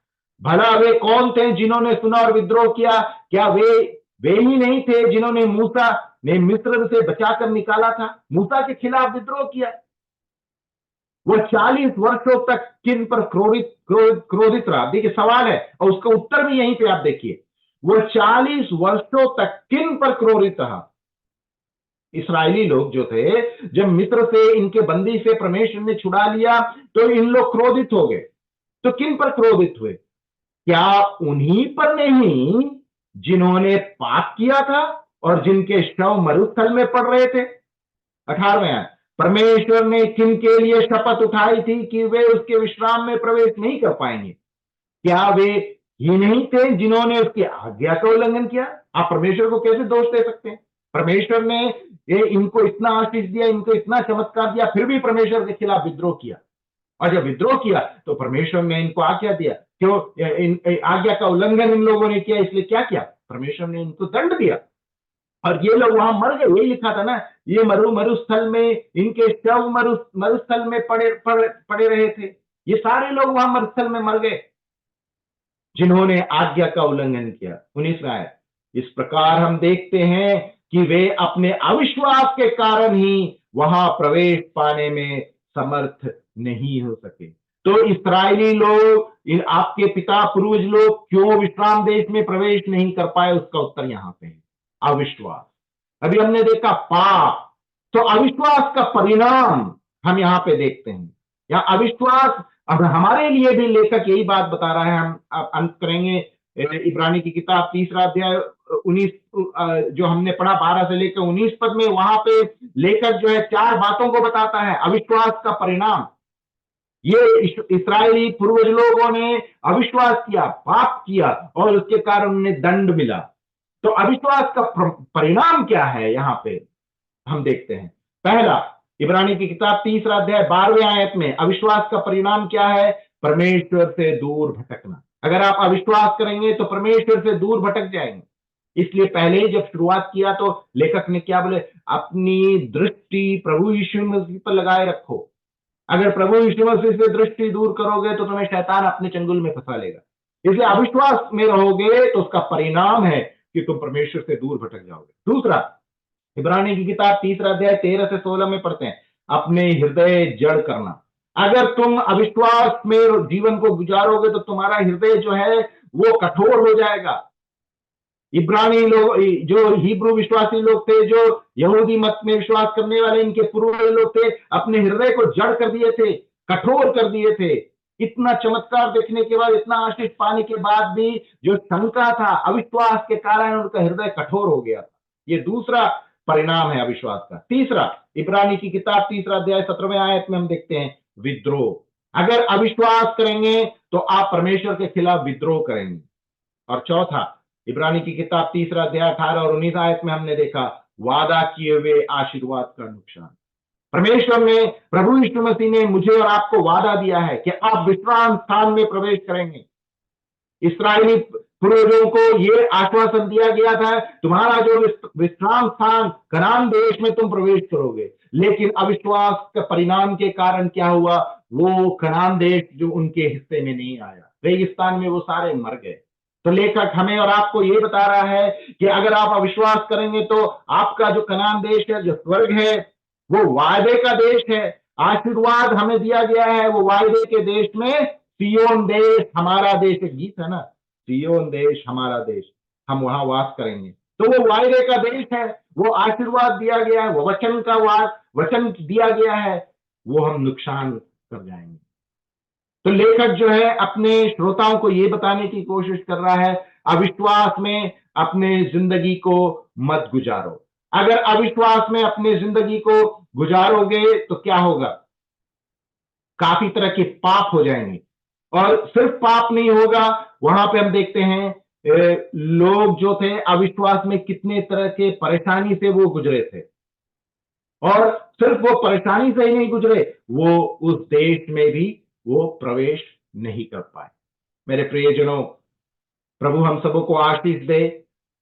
भला वे कौन थे जिन्होंने सुना और विद्रोह किया? क्या वे ही नहीं थे जिन्होंने मूसा ने मिस्र से बचाकर निकाला था? मूसा के खिलाफ विद्रोह किया। वो 40 वर्षों तक किन पर क्रोधित रहा? देखिए सवाल है और उसका उत्तर भी यहीं पे आप देखिए। वो 40 वर्षों तक किन पर क्रोधित रहा? इस्राएली लोग जो थे, जब मिस्र से इनके बंदी से परमेश्वर ने छुड़ा लिया तो इन लोग क्रोधित हो गए। तो किन पर क्रोधित हुए? क्या उन्हीं पर नहीं जिन्होंने पाप किया था और जिनके शव मरुस्थल में पड़ रहे थे? 18वें आयत। परमेश्वर ने किन के लिए शपथ उठाई थी कि वे उसके विश्राम में प्रवेश नहीं कर पाएंगे? क्या वे ये नहीं थे जिन्होंने उसकी आज्ञा का उल्लंघन किया? आप परमेश्वर को कैसे दोष दे सकते हैं? परमेश्वर ने ये इनको इतना आशीष दिया, इनको इतना चमत्कार दिया, फिर भी परमेश्वर के खिलाफ विद्रोह किया। और जब विद्रोह किया तो परमेश्वर ने इनको आज्ञा दिया, क्यों आज्ञा का उल्लंघन इन लोगों ने किया, इसलिए क्या किया? परमेश्वर ने इनको दंड दिया और ये लोग वहां मर गए। यही लिखा था ना, ये मरुस्थल में इनके शव मरुस्थल में पड़े रहे थे। ये सारे लोग वहां मरुस्थल में मर गए जिन्होंने आज्ञा का उल्लंघन किया। 19वां आयत। इस प्रकार हम देखते हैं कि वे अपने अविश्वास के कारण ही वहां प्रवेश पाने में समर्थ नहीं हो सके। तो इस्राएली लोग, आपके पिता पूर्वज लोग क्यों विश्राम देश में प्रवेश नहीं कर पाए? उसका उत्तर यहां पे है, अविश्वास। अभी हमने देखा पाप, तो अविश्वास का परिणाम हम यहां पे देखते हैं। या अविश्वास, अब हमारे लिए भी लेखक यही बात बता रहा है। हम अंत करेंगे इब्रानी की किताब 3रा अध्याय 19, जो हमने पढ़ा 12 से लेकर 19 पद में, वहां पे लेखक जो है 4 बातों को बताता है अविश्वास का परिणाम। ये इस्राएली पूर्वज लोगों ने अविश्वास किया, पाप किया और उसके कारण उन्हें दंड मिला। तो अविश्वास का परिणाम क्या है? यहां पे हम देखते हैं। पहला, इब्रानी की किताब 3रा अध्याय 12वें आयत में अविश्वास का परिणाम क्या है? परमेश्वर से दूर भटकना। अगर आप अविश्वास करेंगे तो परमेश्वर से दूर भटक जाएंगे। इसलिए पहले ही जब शुरुआत किया तो लेखक ने क्या बोले? अपनी दृष्टि प्रभु यीशु मसीह पर लगाए रखो। अगर प्रभु यीशु मसीह से दृष्टि दूर करोगे तो तुम्हें शैतान अपने चंगुल में फंसा लेगा। इसलिए अविश्वास में रहोगे तो उसका परिणाम है कि तुम परमेश्वर से दूर भटक जाओगे। दूसरा, इब्रानी की किताब 3रा अध्याय 13 से 16 में पढ़ते हैं, अपने हृदय जड़ करना। अगर तुम अविश्वास में जीवन को गुजारोगे तो तुम्हारा हृदय जो है वो कठोर हो जाएगा। इब्रानी लोग, जो हिब्रू विश्वासी लोग थे, जो यहूदी मत में विश्वास करने वाले इनके पूर्वज लोग थे, अपने हृदय को जड़ कर दिए थे, कठोर कर दिए थे। इतना चमत्कार देखने के बाद, इतना आशीष पाने के बाद भी जो शंका था, अविश्वास के कारण उनका हृदय कठोर हो गया था। ये दूसरा परिणाम है अविश्वास का। तीसरा, इब्रानी की किताब 3रा अध्याय 17वें आयत में हम देखते हैं विद्रोह। अगर अविश्वास करेंगे तो आप परमेश्वर के खिलाफ विद्रोह करेंगे। और चौथा, इब्रानी की किताब 3रा अध्याय 18 और 19 आयत में हमने देखा वादा किए हुए आशीर्वाद का नुकसान। परमेश्वर ने, प्रभु यीशु मसीह ने मुझे और आपको वादा दिया है कि आप विश्राम स्थान में प्रवेश करेंगे। इस्राएली पूर्वजों को ये आश्वासन दिया गया था, तुम्हारा जो विश्राम स्थान कनान देश में तुम प्रवेश करोगे। लेकिन अविश्वास के परिणाम के कारण क्या हुआ? वो कनान देश जो उनके हिस्से में नहीं आया, रेगिस्तान में वो सारे मर गए। तो लेखक हमें और आपको ये बता रहा है कि अगर आप अविश्वास करेंगे तो आपका जो कनान देश है, जो स्वर्ग है, वो वायदे का देश है। आशीर्वाद हमें दिया गया है वो वायदे के देश में। सियोन देश हमारा देश, एक गीत है ना, सियोन देश हमारा देश, हम वहां वास करेंगे। तो वो वायदे का देश है, वो आशीर्वाद दिया गया है, वो वचन का वचन दिया गया है, वो हम नुकसान कर जाएंगे। तो लेखक जो है अपने श्रोताओं को ये बताने की कोशिश कर रहा है, अविश्वास में अपने जिंदगी को मत गुजारो। अगर अविश्वास में अपने जिंदगी को गुजारोगे तो क्या होगा? काफी तरह के पाप हो जाएंगे। और सिर्फ पाप नहीं होगा, वहां पे हम देखते हैं लोग जो थे अविश्वास में कितने तरह के परेशानी से वो गुजरे थे। और सिर्फ वो परेशानी से ही नहीं गुजरे, वो उस देश में भी वो प्रवेश नहीं कर पाए। मेरे प्रियजनों, प्रभु हम सबों को आशीष दे।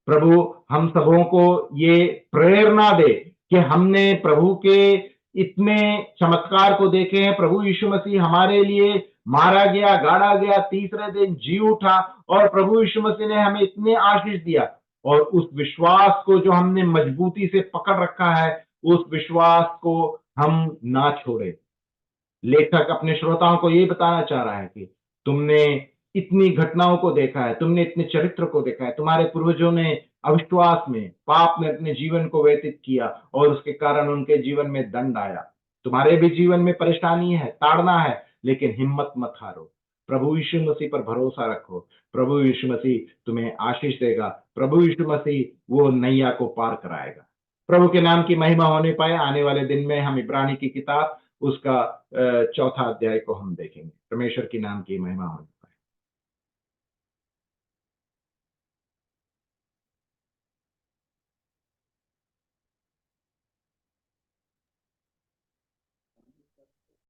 प्रभु हम सबों को ये प्रेरणा दे कि हमने प्रभु के इतने चमत्कार को देखे हैं। प्रभु यीशु मसीह हमारे लिए मारा गया, गाड़ा गया, तीसरे दिन जी उठा, और प्रभु यीशु मसीह ने हमें इतने आशीष दिया। और उस विश्वास को जो हमने मजबूती से पकड़ रखा है, उस विश्वास को हम ना छोड़े। लेखक अपने श्रोताओं को ये बताना चाह रहा है कि तुमने इतनी घटनाओं को देखा है, तुमने इतने चरित्र को देखा है, तुम्हारे पूर्वजों ने अविश्वास में, पाप में अपने जीवन को व्यतीत किया और उसके कारण उनके जीवन में दंड आया। तुम्हारे भी जीवन में परेशानी है, ताड़ना है, लेकिन हिम्मत मत हारो। प्रभु यीशु मसीह पर भरोसा रखो। प्रभु यीशु मसीह तुम्हें आशीष देगा। प्रभु यीशु मसीह वो नैया को पार कराएगा। प्रभु के नाम की महिमा होने पाए। आने वाले दिन में हम इब्रानी की किताब उसका चौथा अध्याय को हम देखेंगे। परमेश्वर की नाम की महिमा हो।